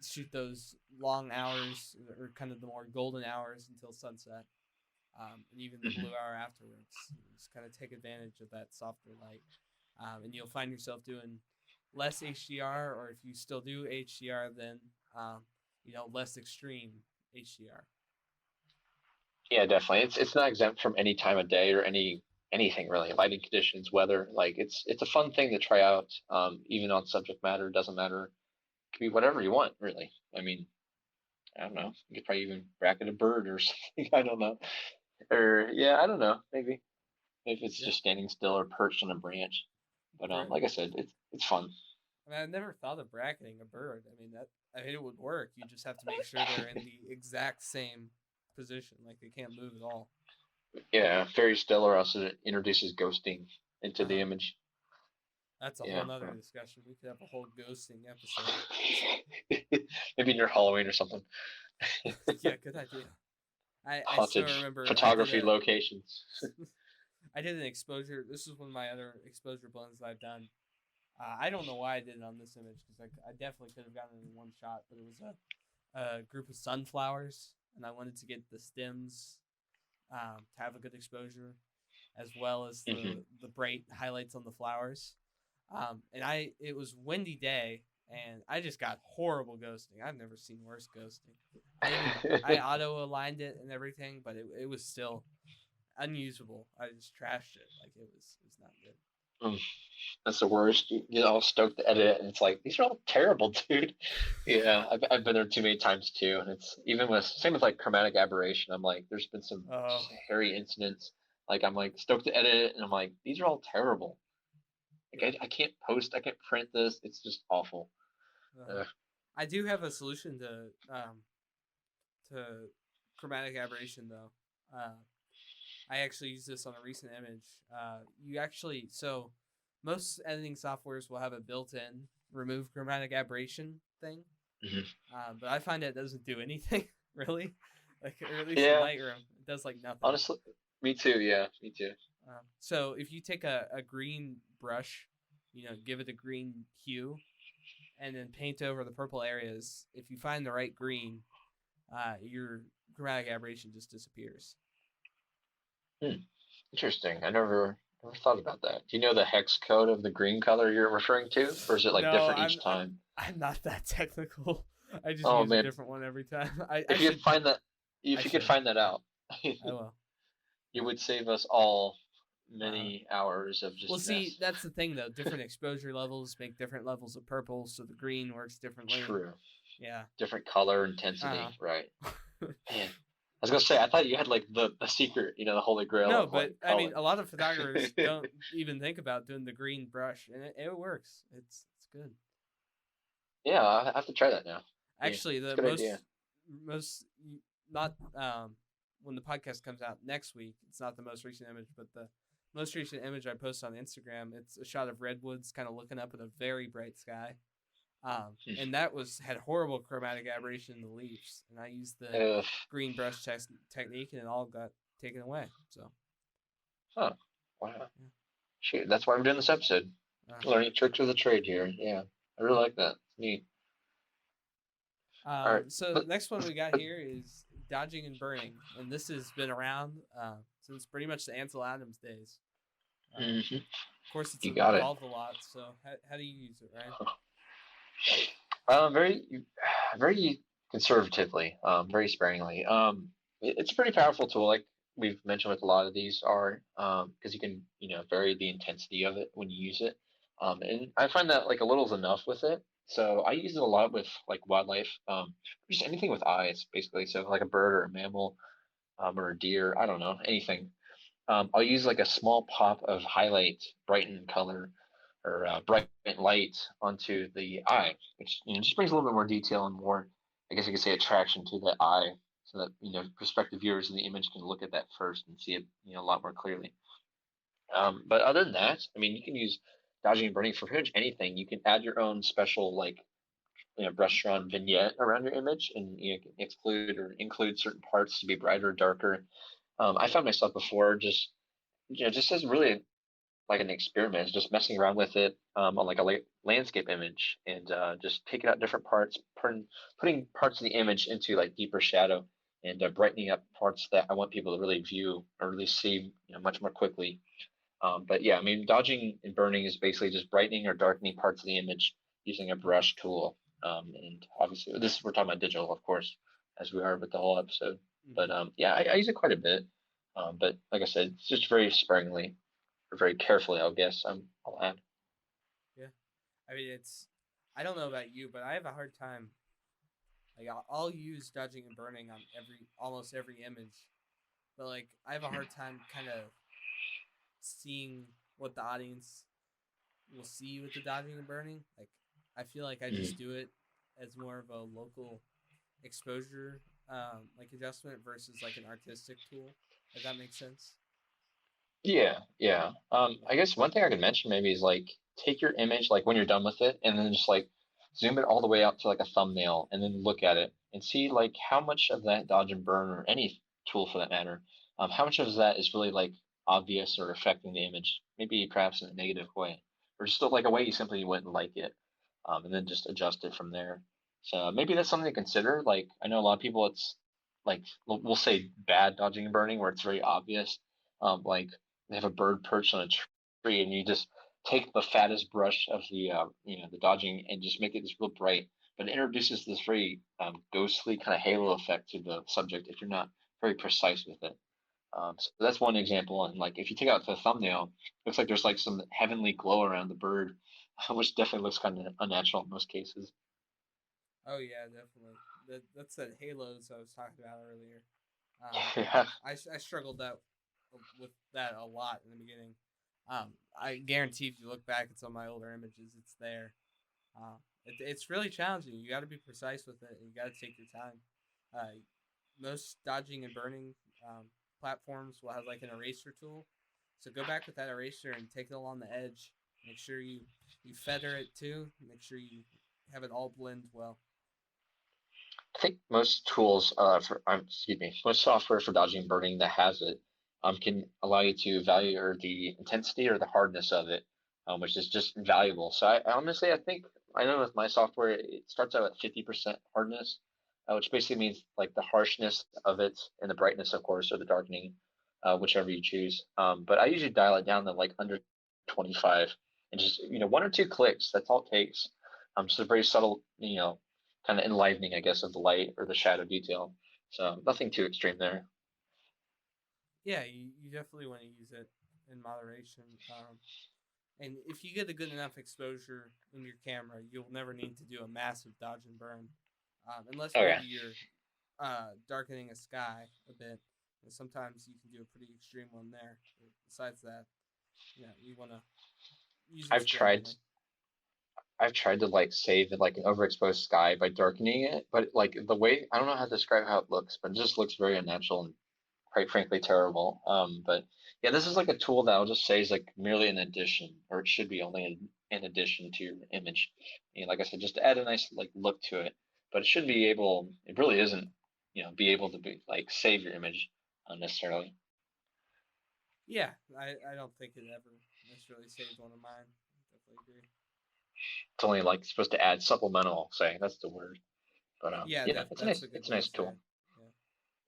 Shoot those long hours or kind of the more golden hours until sunset, and even the blue Hmm. hour afterwards. Just kind of take advantage of that softer light, and you'll find yourself doing less HDR, or if you still do HDR, then less extreme HDR. Yeah, definitely. It's not exempt from any time of day or anything really. Lighting conditions, weather. Like it's a fun thing to try out. Even on subject matter, doesn't matter. It can be whatever you want, really. I mean, I don't know. You could probably even bracket a bird or something. I don't know. Or yeah, I don't know. Maybe if it's Yeah, just standing still or perched on a branch. But right. like I said, it's fun. I mean, I never thought of bracketing a bird. I mean, it would work. You just have to make sure they're in the exact same position, like they can't move at all. Yeah, very still, or else it introduces ghosting into Uh the huh. image. That's a whole Yeah. nother discussion. We could have a whole ghosting episode. Maybe near Halloween or something. Yeah, good idea. I still Haunted remember photography locations. I did an exposure. This is one of my other exposure blends that I've done. I don't know why I did it on this image because I definitely could have gotten it in one shot, but it was a group of sunflowers, and I wanted to get the stems to have a good exposure, as well as Hmm. the bright highlights on the flowers. And it was windy day, and I just got horrible ghosting. I've never seen worse ghosting. I auto aligned it and everything, but it was still unusable. I just trashed it. Like it was not good. That's the worst. You get all stoked to edit it, and it's like these are all terrible, dude. Yeah, I've been there too many times too, and it's even with same with like chromatic aberration. I'm like, there's been some Oh, just hairy incidents. Like I'm like stoked to edit it, and I'm like, these are all terrible. Like right. I can't post, I can't print this. It's just awful. Uh-huh. I do have a solution to chromatic aberration though. I actually used this on a recent image. You actually so most editing softwares will have a built-in remove chromatic aberration thing, Hmm. but I find it doesn't do anything really. Like, or at least in Yeah, Lightroom, it does like nothing. honestly, me too. Yeah, me too. So if you take a green brush, give it a green hue, and then paint over the purple areas, if you find the right green, your chromatic aberration just disappears. Hmm. Interesting. I never thought about that. Do you know the hex code of the green color you're referring to, or is it like No, different each time? I'm not that technical. I just Oh use a man, different one every time. I if you could should find that, I if you could should find that yeah out. I will. it would save us all Uh, many hours of well, just see, mess. that's the thing though. Different exposure levels make different levels of purple, so the green works differently. True. Yeah. Different color Uh intensity, right? huh. Man, I was gonna say I thought you had like the secret, the holy grail No, of but like I mean, color. a lot of photographers don't even think about doing the green brush, and it works. It's good. Yeah, I have to try that now. Yeah, Actually, it's the a good idea. most not when the podcast comes out next week, it's not the most recent image, but the most recent image I posted on Instagram. It's a shot of redwoods kind of looking up at a very bright sky. And that had horrible chromatic aberration in the leaves, and I used the Ugh. green brush technique, and it all got taken away. So, Huh. Wow. yeah. Shoot, that's why I'm doing this episode. Uh-huh. Learning tricks of the trade here. Yeah, I really like that. Neat. All right. So the next one we got But here is dodging and burning, and this has been around since pretty much the Ansel Adams days. mhm, Of course, it's you got it. evolved a lot. So how do you use it, Ryan? Very, very conservatively. Very sparingly. It's a pretty powerful tool. Like we've mentioned with a lot of these are because you can vary the intensity of it when you use it. And I find that like a little is enough with it. So I use it a lot with like wildlife, just anything with eyes, basically. So like a bird or a mammal, or a deer, I don't know, anything. I'll use like a small pop of highlight, brighten color, or bright light onto the eye, which just brings a little bit more detail and more, I guess you could say, attraction to the eye, so that prospective viewers of the image can look at that first and see it a lot more clearly. But other than that, I mean, you can use dodging and burning for pretty much anything. You can add your own special like brush on vignette around your image, and exclude or include certain parts to be brighter or darker. I found myself before just as really like an experiment, just messing around with it on like a landscape image, and just taking out different parts, putting parts of the image into like deeper shadow, and brightening up parts that I want people to really view or really see much more quickly. But yeah, I mean, dodging and burning is basically just brightening or darkening parts of the image using a Uh-huh. brush tool. And obviously, we're talking about digital, of course, as we are with the whole episode. But Mm-hmm. yeah, I use it quite a bit. But like I said, it's just very sparingly or very carefully, I guess. I'll add. Yeah. I mean, I don't know about you, but I have a hard time. Like, I'll use dodging and burning on almost every image, but like, I have a hard time kind of seeing what the audience will see with the dodging and burning. Like, I feel like I just Mhm. do it as more of a local exposure, like adjustment versus like an artistic tool. If that makes sense. Yeah, yeah. Yeah. I guess one thing I could mention maybe is like take your image like when you're done with it, and then just like zoom it all the way out to like a thumbnail, and then look at it and see like how much of that dodge and burn or any tool for that matter, how much of that is really like obvious or affecting the image, maybe perhaps in a negative way, or just like a way you simply wouldn't like it, and then just adjust it from there. So maybe that's something to consider. Like I know a lot of people, it's like we'll say bad dodging and burning where it's very obvious. Like they have a bird perched on a tree, and you just take the fattest brush of the dodging and just make it just real bright. But it introduces this very ghostly kind of halo effect to the subject if you're not very precise with it. So that's one example. And like if you take out the thumbnail, it looks like there's like some heavenly glow around the bird, which definitely looks kind of unnatural in most cases. Oh yeah, definitely. That's that halos I was talking about earlier. Um, Yeah. I struggled with that a lot in the beginning. I guarantee if you look back at some of my older images, it's there. It's really challenging. You got to be precise with it, and you got to take your time. Uh, Most dodging and burning platforms will have like an eraser tool. So go back with that eraser and take it along the edge. Make sure you feather it too. Make sure you have it all blend well. I think most tools excuse me, most software for dodging and burning that has it can allow you to value or the intensity or the hardness of it, which is just valuable. So I honestly I think I know with my software it starts out at 50% hardness, which basically means like the harshness of it and the brightness, of course, or the darkening, whichever you choose. But I usually dial it down to like under 25, and just one or two clicks. That's all it takes. So very subtle, kind of enlivening, I guess, of the light or the shadow detail. So nothing too extreme there. Yeah, you definitely want to use it in moderation. And if you get a good enough exposure in your camera, you'll never need to do a massive dodge and burn, unless Okay. maybe you're darkening a sky a bit. And sometimes you can do a pretty extreme one there. But besides that, you want to use it I've tried sparingly. I've tried to like save it like an overexposed sky by darkening it, but like the way I don't know how to describe how it looks, but it just looks very unnatural and quite frankly terrible. But yeah, this is like a tool that I'll just say is like merely an addition, or it should be only an addition to your image. And like I said, just to add a nice like look to it, but it should be able. It really isn't, be able to be like save your image necessarily. Yeah, I don't think it ever necessarily saved one of mine. Definitely agree. It's only like supposed to add supplemental. Say that's the word, but Yeah, yeah, it's a that's a nice good it's a way to nice say tool. it. Yeah.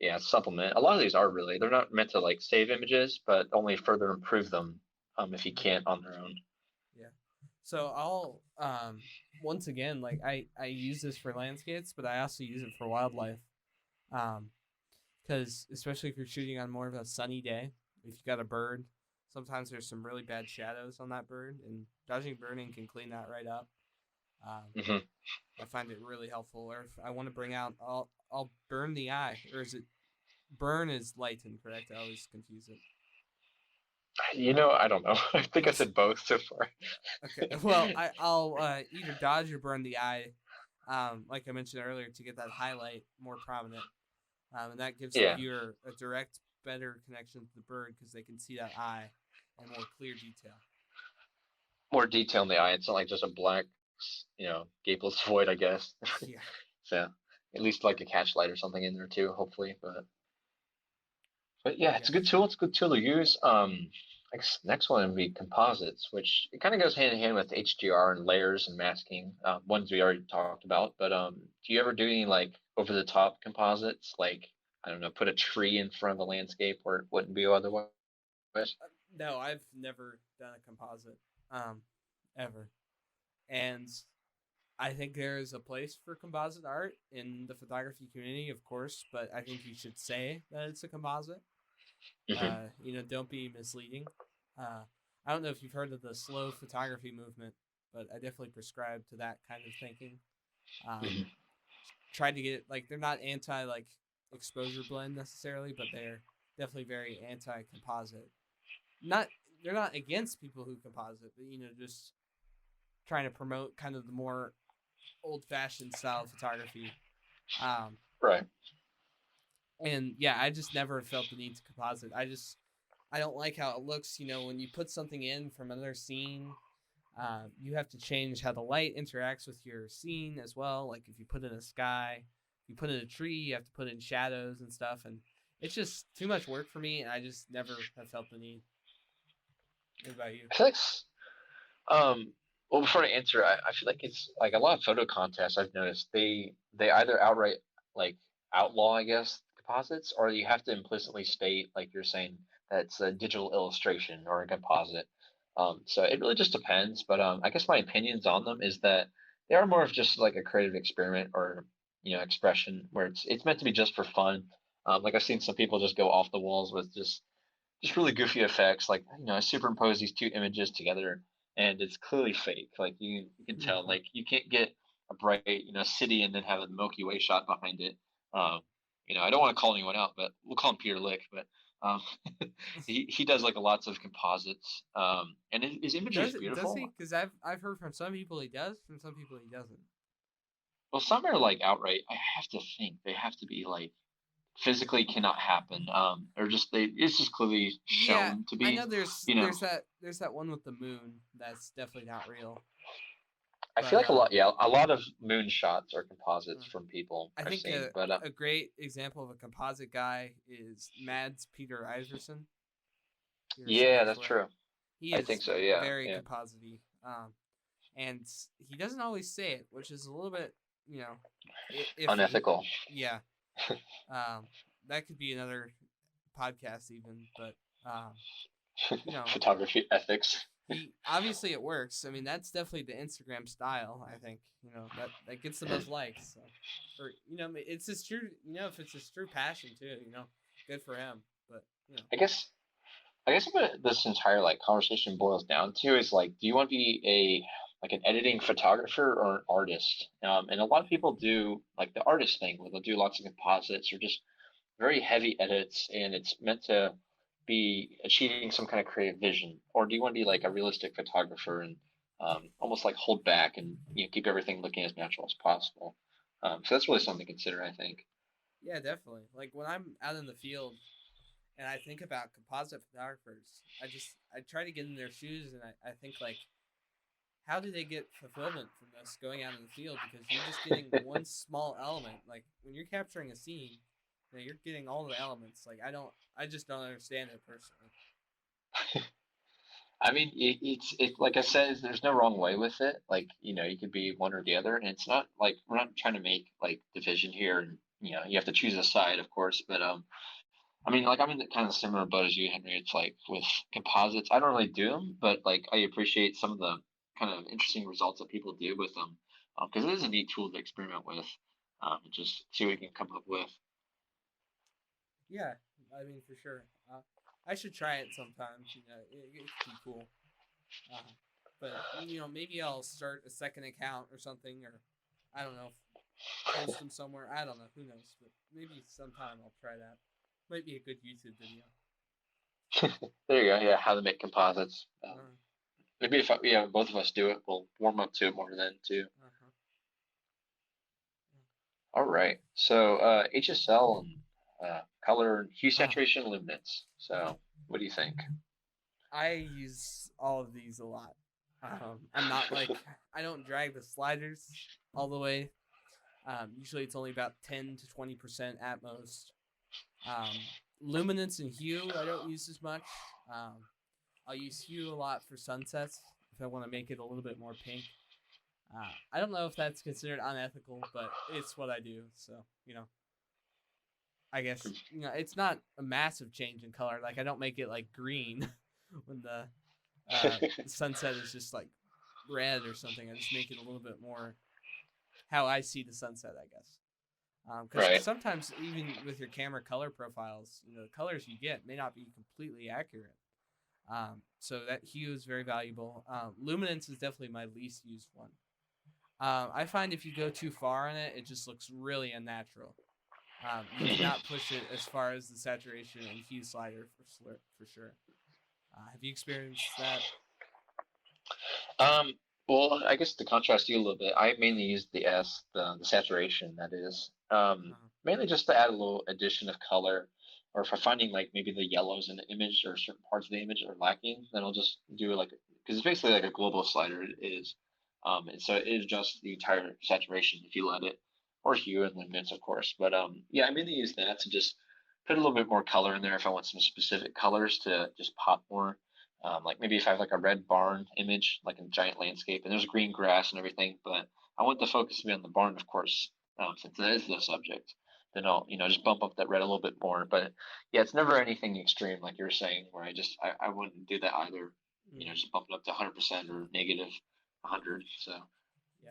Yeah, supplement. A lot of these are really they're not meant to like save images, but only further improve them if you Mhm. can't on their own. Yeah. So I'll once again like I use this for landscapes, but I also use it for wildlife. Um, because especially if you're shooting on more of a sunny day, if you got a bird, sometimes there's some really bad shadows on that bird, and dodging burning can clean that right up. Um, Hmm. I find it really helpful. Or if I want to bring out, I'll burn the eye, or is it burn is lighten? Correct? I always confuse it. I don't know. I think I It's said both so far. okay. Well, I'll either dodge or burn the eye, like I mentioned earlier, to get that highlight more prominent, and that gives the Yeah, viewer a direct, better connection to the bird because they can see that eye and more clear detail. more detail in the eye. It's not like just a black, gapeless void, I guess. Yeah, So at least like a catch light or something in there too, hopefully. But yeah, it's yeah, a good tool. It's a good tool to use. I guess next one would be composites, which it kind of goes hand in hand with HDR and layers and masking, ones we already talked about. But do you ever do any like over the top composites, like I don't know, put a tree in front of a landscape where it wouldn't be otherwise? no, I've never done a composite, ever, and I think there is a place for composite art in the photography community, of course, but I think you should say that it's a composite. Hmm. Don't be misleading. Uh, I don't know if you've heard of the slow photography movement, but I definitely prescribe to that kind of thinking. Um, Hmm. Tried to get like they're not anti like exposure blend necessarily, but they're definitely very anti composite. Not they're not against people who composite, but just trying to promote kind of the more old fashioned style of photography. Um, Right. and yeah, I just never felt the need to composite. I don't like how it looks. When you put something in from another scene, you have to change how the light interacts with your scene as well. Like if you put in a sky, if you put in a tree, you have to put in shadows and stuff, and it's just too much work for me. And I just never have felt the need. What about you? I feel like well, before I answer, I feel like it's like a lot of photo contests I've noticed they either outright like outlaw, I guess, composites, or you have to implicitly state, like you're saying, that it's a digital illustration or a composite. So it really just depends. But I guess my opinions on them is that they are more of just like a creative experiment or expression where it's meant to be just for fun. Like I've seen some people just go off the walls with just really goofy effects. Like I superimpose these two images together, and it's clearly fake. Like you can tell. Mm-hmm. Like you can't get a bright city and then have a Milky Way shot behind it. Um, I don't want to call anyone out, but we'll call him Peter Lick. But um, he does like lots of composites, and his imagery is Does he? beautiful. Because I've heard from some people he does, from some people he doesn't. Well, some are like outright. I have to think they have to be like physically cannot happen, or just it's just clearly Yeah, shown to I be. know there's You know, there's that one with the moon that's definitely not real. I feel But like a lot of moonshots are composites uh, from people I I've think seen, but a great example of a composite guy is Mads Peter Iverson. You're yeah, familiar that's with? true. He I think is so. Yeah, very yeah, composite and he doesn't always say it, which is a little bit iffy. unethical. Yeah, um, that could be another podcast even, but um, you know, Photography ethics. he obviously it works. I mean, that's definitely the Instagram style. I think that gets the most likes. So, or it's his true. If it's his true passion too. Good for him. But you know. I guess I guess what this entire like conversation boils down to is like, do you want to be a like an editing photographer or an artist? And a lot of people do like the artist thing where they'll do lots of composites or just very heavy edits, and it's meant to be achieving some kind of creative vision. Or do you want to be like a realistic photographer and almost like hold back and keep everything looking as natural as possible? So that's really something to consider, I think. Yeah, definitely. Like when I'm out in the field and I think about composite photographers, I try to get in their shoes and I think like how do they get fulfillment from this going out in the field because you're just getting one small element. Like when you're capturing a scene, you're getting all the elements. Like I just don't understand it personally. I mean, it's like I said, there's no wrong way with it. Like, you could be one or the other, and it's not like we're not trying to make like division here, and you have to choose a side, of course. But I mean, like I'm in the kind of similar boat as you, Henry. It's like with composites, I don't really do them, but like I appreciate some of the kind of interesting results that people do with them, because it is a neat tool to experiment with, and just see what you can come up with. Yeah, I mean for sure. I should try it sometimes. It could be cool. Uh, but maybe I'll start a second account or something, or I don't know, post them somewhere. I don't know. Who knows? But maybe sometime I'll try that. Might be a good YouTube video. There you go. Yeah, how to make composites. Uh, Maybe if both of us do it, we'll warm up to it more then too. uh-huh. All right. So HSL and color and hue Uh, saturation luminance. So what do you think? I use all of these a lot. I'm not like I don't drag the sliders all the way. Usually it's only about 10 to 20% at most. Um, Luminance and hue I don't use as much. Um, I'll use hue a lot for sunsets if I want to make it a little bit more pink. I don't know if that's considered unethical, but it's what I do. So I guess it's not a massive change in color. Like I don't make it like green when the sunset is just like red or something. I just make it a little bit more how I see the sunset, I guess. Because Right. sometimes even with your camera color profiles, the colors you get may not be completely accurate. So that hue is very valuable. Luminance is definitely my least used one. I find if you go too far in it, it just looks really unnatural. You cannot push it as far as the saturation and hue slider for sure. Have you experienced that? Um, well, I guess to contrast you a little bit, I mainly use the S, the saturation, that is. Uh, Mainly just to add a little addition of color, or if I'm finding like maybe the yellows in the image or certain parts of the image are lacking, then I'll just do it like because it's basically like a global slider. It is, and so it adjusts the entire saturation if you let it, or hue and luminance, of course. But yeah, I mainly use that to just put a little bit more color in there if I want some specific colors to just pop more. Like maybe if I have like a red barn image, like a giant landscape, and there's green grass and everything, but I want the focus to be on the barn, of course, since that is the subject. Then I'll just bump up that red a little bit more. But yeah, it's never anything extreme like you're saying, where I wouldn't do that either. mm, Just bump it up to 100% or negative 100. So yeah.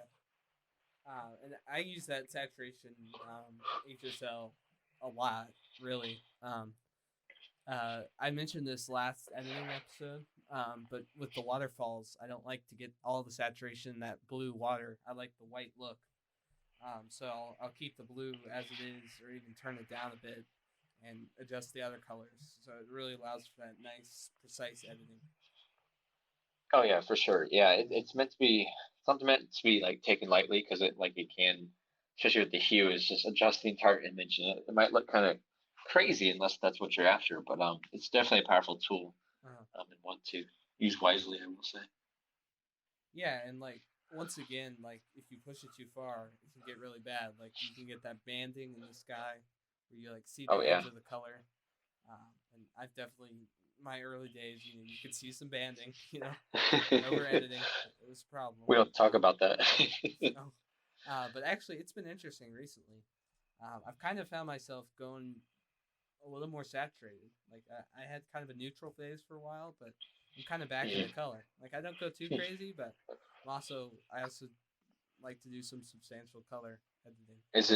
And I use that saturation HSL a lot, really. I mentioned this last editing episode, but with the waterfalls, I don't like to get all the saturation in that blue water. I like the white look. So I'll keep the blue as it is, or even turn it down a bit and adjust the other colors. So it really allows for that nice, precise editing. oh yeah, for sure. Yeah, it's meant to be. It's not meant to be like taken lightly because it can, especially with the hue, is just adjust the entire image. And it might look kind of crazy unless that's what you're after. But it's definitely a powerful tool. Uh, And one to use wisely, I will say. yeah, and like once again, like if you push it too far, it can get really bad. Like you can get that banding in the sky where you like see the Oh yeah. edge of the color. And I've definitely my early days, you could see some banding, over editing. It was a problem. We don't talk about that. So, but actually, it's been interesting recently. I've kind of found myself going a little more saturated. Like I had kind of a neutral phase for a while, but I'm kind of back into color. Like I don't go too crazy, but I also like to do some substantial color editing. Is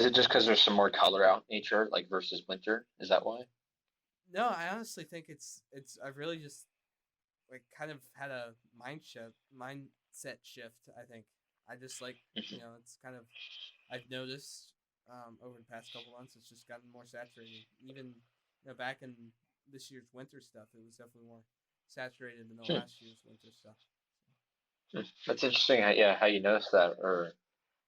it just because there's some more color out in nature, like versus winter? Is that why? No, I honestly think it's I've really just like kind of had a mindset shift. I think I just like it's kind of I've noticed over the past couple months it's just gotten more saturated. Even back in this year's winter stuff, it was definitely more saturated than the Hmm. last year's winter stuff. Hmm. That's interesting. How you notice that, or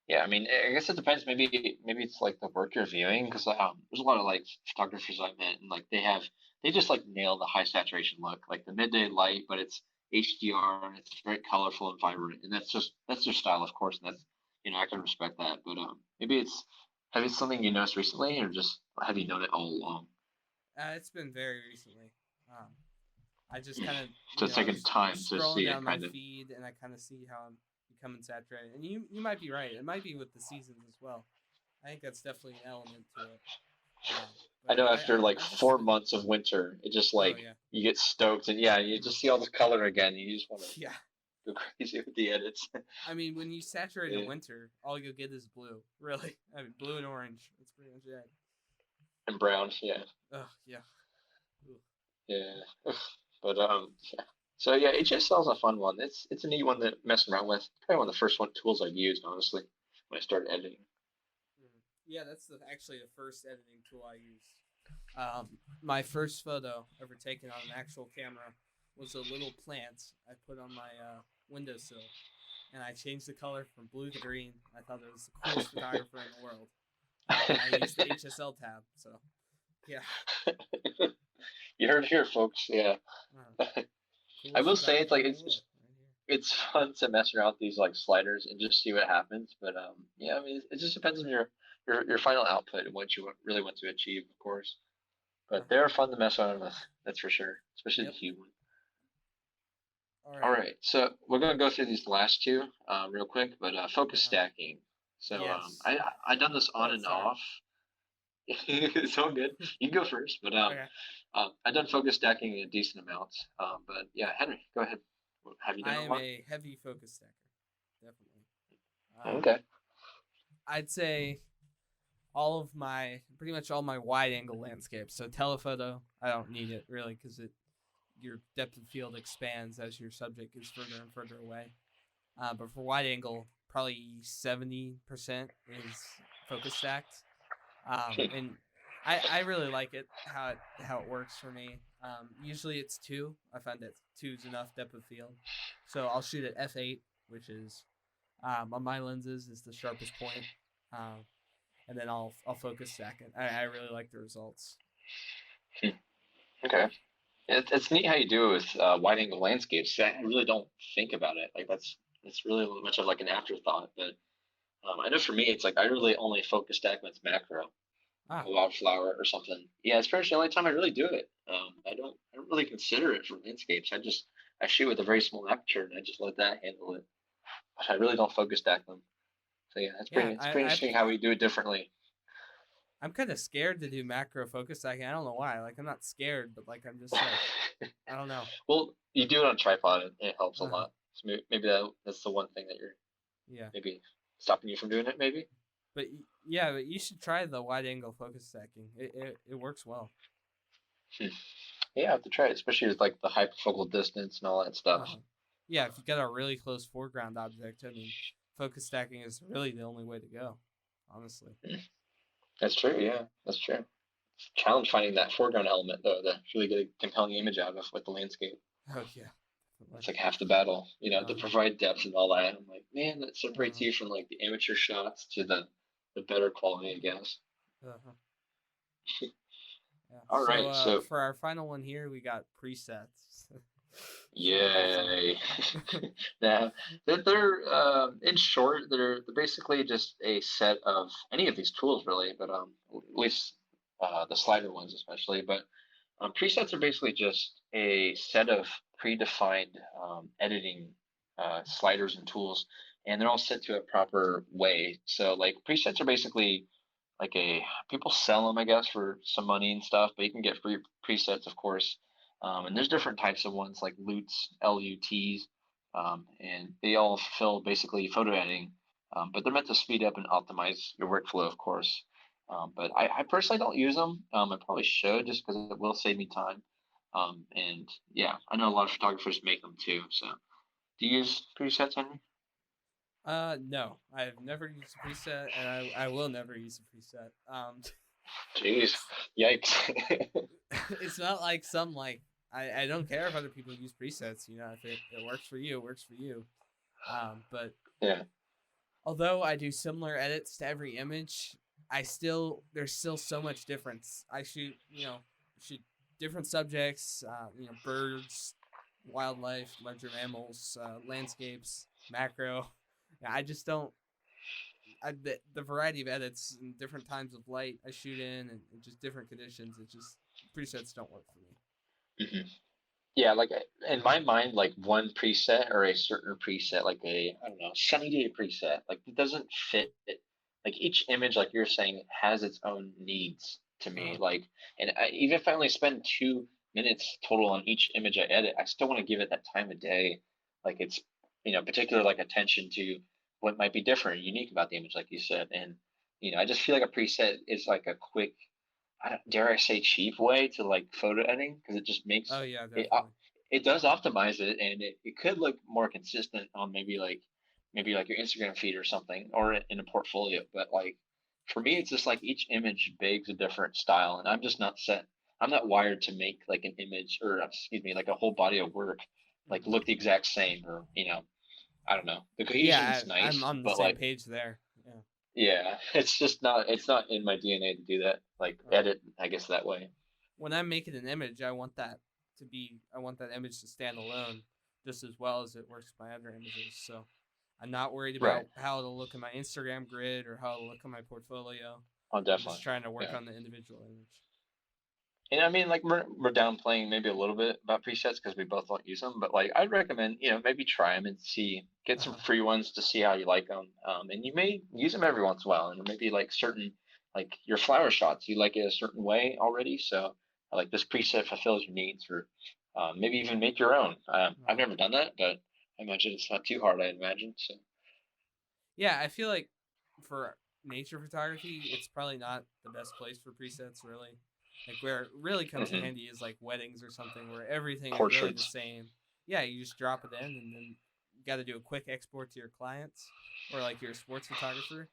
yeah, I mean, I guess it depends. Maybe it's like the work you're viewing, because there's a lot of like photographers I met, and like they just like nail the high saturation look, like the midday light, but it's HDR and it's very colorful and vibrant, and that's their style, of course, and that's I can respect that. But maybe it's have it something you noticed recently, or just have you known it all along? It's been very recently. Um, I just Hmm. kind of, So it's I taken was time to scrolling see down it, my kind of. feed and I kind of see how I'm becoming saturated. And you might be right. It might be with the seasons as well. I think that's definitely an element to it. I But know after like I just 4 months of winter, it just oh like yeah, you get stoked, and yeah, you mm, just see all this color again. You just want to yeah. go crazy with the edits. I mean, when you saturate in Yeah. winter, all you'll get is blue. Really, I mean, blue and orange. That's pretty much it. And brown, yeah, Oh yeah. Ooh. yeah. But yeah. So yeah, HSL is a fun one. It's a neat one to mess around with. Probably one of the first tools I've used, honestly, when I started editing. Yeah, that's actually the first editing tool I used. My first photo ever taken on an actual camera was a little plant I put on my windowsill, and I changed the color from blue to green. I thought it was the coolest photographer in the world. I used the HSL tab, so yeah, You heard it here, folks. Yeah. uh, I coolest will say it's photographer like in the world, right here. it's fun to mess around with these like sliders and just see what happens. But yeah, I mean, it just depends on your final output and what you really want to achieve, of course. But Uh-huh. they're fun to mess around with, that's for sure, especially the Yep. hue one. All All right. right, so we're gonna go through these last two real quick, but focus Uh-huh. stacking. So Yes. I done this on Oh, and sorry. off. It's all good. You can go first, but Okay. I done focus stacking a decent amount. But yeah, Henry, go ahead. Have you I done a am lot? a heavy focus stacker, definitely. Okay. I'd say pretty much all my wide angle landscapes. So telephoto, I don't need it really because your depth of field expands as your subject is further and further away. But for wide angle, probably 70% is focus stacked, and I really like it how it works for me. Usually it's two. I find that two is enough depth of field, so I'll shoot at f8, which is on my lenses is the sharpest point. Um, and then I'll focus stack it. I really like the results. Okay. It's neat how you do it with wide angle landscapes. I really don't think about it. Like that's really much of like an afterthought. But I know for me, it's like I really only focus stack when it's macro, like Ah, a wildflower or something. Yeah, it's pretty much the only time I really do it. I don't really consider it for landscapes. I shoot with a very small aperture and I just let that handle it. But I really don't focus stack them. So yeah, yeah. it's pretty interesting how we do it differently. I'm kind of scared to do macro focus stacking. I don't know why. Like I'm not scared, but like I'm just like I don't know. Well, you do it on tripod and it helps a Uh-huh. lot. So maybe that's the one thing that you're Yeah, maybe stopping you from doing it. Maybe. but yeah, but you should try the wide angle focus stacking. It works well. Hmm. Yeah, I have to try it, especially with like the hyperfocal distance and all that stuff. Uh-huh. Yeah, if you got a really close foreground object, I mean, focus stacking is really the only way to go. Honestly. Hmm. That's true. Yeah, that's true. Challenge finding that foreground element though to really get a compelling image out of with the landscape. Oh yeah, definitely. It's like half the battle, to Uh-huh. provide depth and all that. I'm like, man, that separates Uh-huh. you from like the amateur shots to the better quality, I guess. Uh-huh. Yeah. All So right, so for our final one here, we got presets. So yay. Now, they're in short, they're basically just a set of any of these tools, really, but at least the slider ones especially. But presets are basically just a set of predefined editing sliders and tools, and they're all set to a proper way. So, like presets are basically like a people sell them, I guess, for some money and stuff, but you can get free presets, of course. And there's different types of ones like LUTs, LUTs, and they all fulfill basically photo editing, but they're meant to speed up and optimize your workflow, of course. But I personally don't use them. I probably should just because it will save me time. And yeah, I know a lot of photographers make them too. So do you use presets, Henry? No, I've never used a preset, and I will never use a preset. Jeez, yikes. It's not like some like I don't care if other people use presets. You know, if it works for you, it works for you. But Yeah. although I do similar edits to every image, there's still so much difference. I shoot different subjects, birds, wildlife, larger mammals, landscapes, macro. Yeah, I just don't. The variety of edits and different times of light I shoot in and just different conditions. It just presets don't work for me. hmm Yeah, like in my mind, like one preset or a certain preset, like a I don't know, sunny day preset, like it doesn't fit. Like each image, like you're saying, has its own needs to me. Like, and even if I only spend 2 minutes total on each image I edit, I still want to give it that time of day. Like it's particular like attention to what might be different, or unique about the image, like you said. And I just feel like a preset is like a quick, dare I say, cheap way to like photo editing because it just makes Oh yeah, it definitely. it does optimize it, and it could look more consistent on maybe like your Instagram feed or something, or in a portfolio. But like for me, it's just like each image begs a different style, and I'm just not set. I'm not wired to make like an image, or excuse me, like a whole body of work like Mhm. look the exact same, or I don't know. The cohesion's Yeah, I'm nice, on the but same like page there. Yeah. yeah, it's not in my DNA to do that. Like Right. edit, I guess that way. When I'm making an image, I want that image to stand alone just as well as it works with my other images. So I'm not worried Right. about how it'll look in my Instagram grid or how it'll look in my portfolio. Oh, I'm just definitely. trying to work Yeah. on the individual image. And I mean, like we're downplaying maybe a little bit about presets because we both don't use them, but like I'd recommend maybe try them and see, get some Uh-huh. free ones to see how you like them. And you may use them every once in a while, and maybe like certain like your flower shots, you like it a certain way already, so like this preset fulfills your needs, or maybe even make your own. I've Uh-huh. never done that, but I imagine it's not too hard. I imagine so. Yeah, I feel like for nature photography, it's probably not the best place for presets, really. Like where it really comes in hmm handy is like weddings or something where everything is really the Portraits. same. Yeah, you just drop it in and then you got to do a quick export to your clients, or like you're a sports photographer.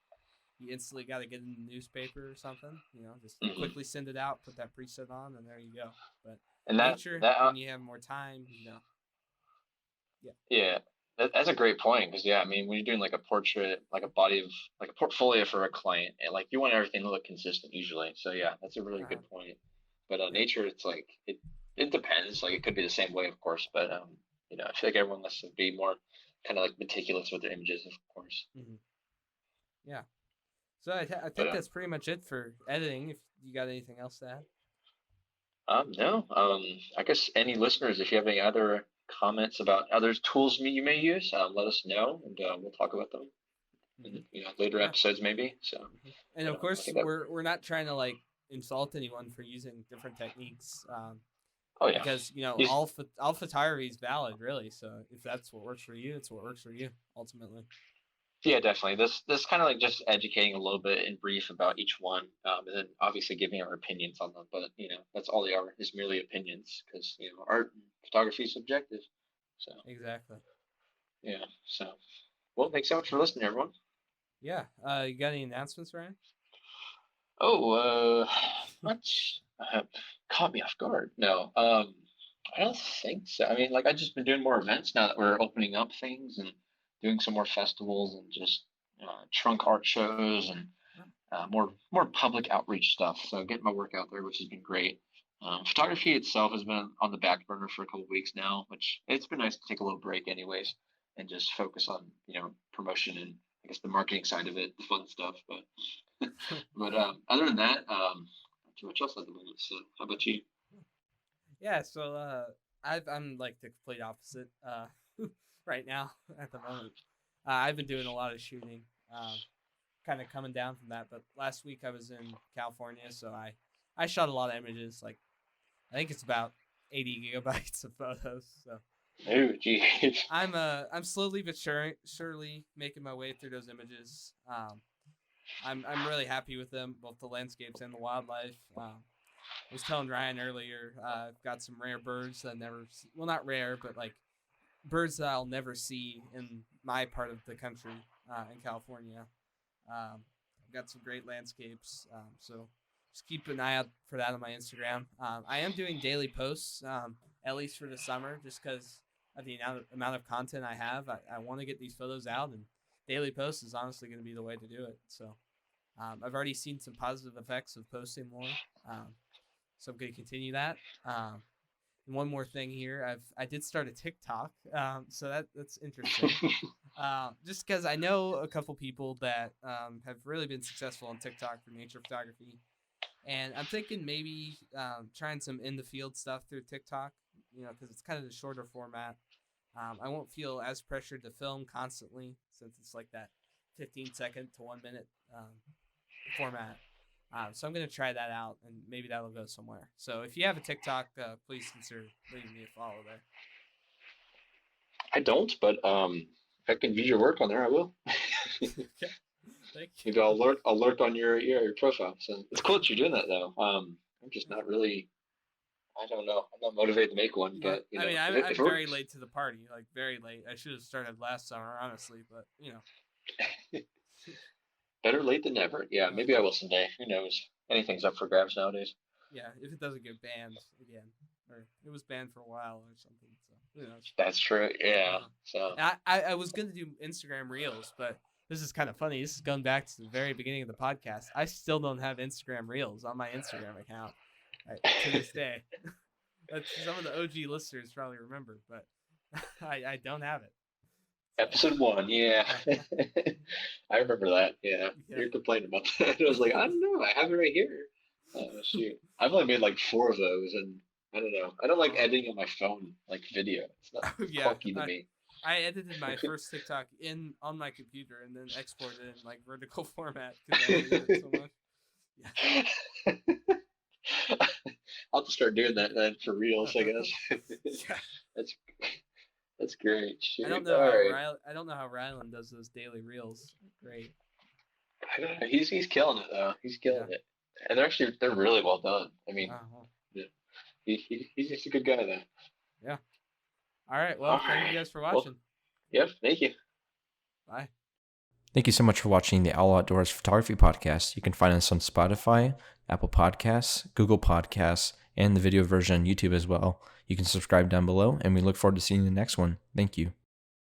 You instantly got to get in the newspaper or something. Just hmm quickly send it out, put that preset on, and there you go. But And that nature, that when you have more time, yeah. Yeah, that's a great point because yeah, I mean when you're doing like a portrait, like a body of like a portfolio for a client, and like you want everything to look consistent usually. So yeah, that's a really Uh-huh. good point. But Yeah. nature, it's like it depends. Like it could be the same way, of course, but I feel like everyone wants to be more kind of like meticulous with their images, of course. hmm Yeah. So I But think that's pretty much it for editing. If you got anything else to add. no, I guess any listeners, if you have any other comments about other tools you may use, let us know, and we'll talk about them hmm in later Yeah. episodes maybe. So, And but of I course, think that. we're not trying to like insult anyone for using different techniques, Oh yeah. because These, all photography is valid, really. So if that's what works for you, it's what works for you ultimately. yeah, definitely. This kind of like just educating a little bit in brief about each one, and then obviously giving our opinions on them. But that's all they are, is merely opinions, because art and photography is subjective. So Exactly. yeah. So well, thanks so much for listening, everyone. Yeah. You got any announcements, Ryan? Oh, much caught me off guard. No, I don't think so. I mean, like I've just been doing more events now that we're opening up things and doing some more festivals and just trunk art shows and more public outreach stuff. So getting my work out there, which has been great. Photography itself has been on the back burner for a couple of weeks now, which it's been nice to take a little break, anyways, and just focus on promotion and I guess the marketing side of it, the fun stuff. But other than that, not too much else at the moment. So how about you? Yeah. So I'm like the complete opposite right now at the moment. I've been doing a lot of shooting. Kind of coming down from that. But last week I was in California, so I shot a lot of images. Like I think it's about 80 gigabytes of photos. So Oh, geez. I'm slowly but surely making my way through those images. I'm really happy with them, both the landscapes and the wildlife. I was telling Ryan earlier, I've got some rare birds that well, not rare, but like birds that I'll never see in my part of the country, in California. I've got some great landscapes, so just keep an eye out for that on my Instagram. I am doing daily posts, at least for the summer, just because of the amount of content I have. I want to get these photos out, and daily posts is honestly going to be the way to do it. So I've already seen some positive effects of posting more, so I'm going to continue that. And one more thing here, I did start a TikTok, so that's interesting. Just because I know a couple people that have really been successful on TikTok for nature photography, and I'm thinking maybe trying some in the field stuff through TikTok, because it's kind of the shorter format. I won't feel as pressured to film constantly since it's like that 15-second to 1 minute format. So I'm going to try that out, and maybe that'll go somewhere. So if you have a TikTok, please consider leaving me a follow there. I don't, but if I can view your work on there, I will. Okay. Thank you. Maybe I'll lurk on your profile. So it's cool that you're doing that, though. I'm just not really. I don't know. I'm not motivated to make one, but I mean, I'm very late to the party, like very late. I should have started last summer, honestly, but Better late than never. Yeah, maybe I will someday. Who knows? Anything's up for grabs nowadays. Yeah, if it doesn't get banned again, or it was banned for a while or something. So who knows? That's true. Yeah. So I was gonna do Instagram Reels, but this is kind of funny. This is going back to the very beginning of the podcast. I still don't have Instagram Reels on my Instagram account to this day. That's some of the OG listeners probably remember, but I don't have it. Episode 1, yeah. I remember that. Yeah. You're complaining about that. I was like, I don't know. I have it right here. Shoot. I've only made like 4 of those, and I don't know. I don't like editing on my phone, like video. It's not clunky to me. I edited my first TikTok on my computer and then exported it in like vertical format because I hated it so much. Yeah. I'll have to start doing that then for reals, I guess. Yeah. That's great. Shoot. I don't know how Rylan does those daily reels. Great. I don't know. He's killing it though. He's killing it, and they're really well done. I mean, yeah. He's just a good guy though. Yeah. All right. Well, thank you guys for watching. Yep. Thank you. Bye. Thank you so much for watching the All Outdoors Photography Podcast. You can find us on Spotify, Apple Podcasts, Google Podcasts, and the video version on YouTube as well. You can subscribe down below, and we look forward to seeing you in the next one. Thank you.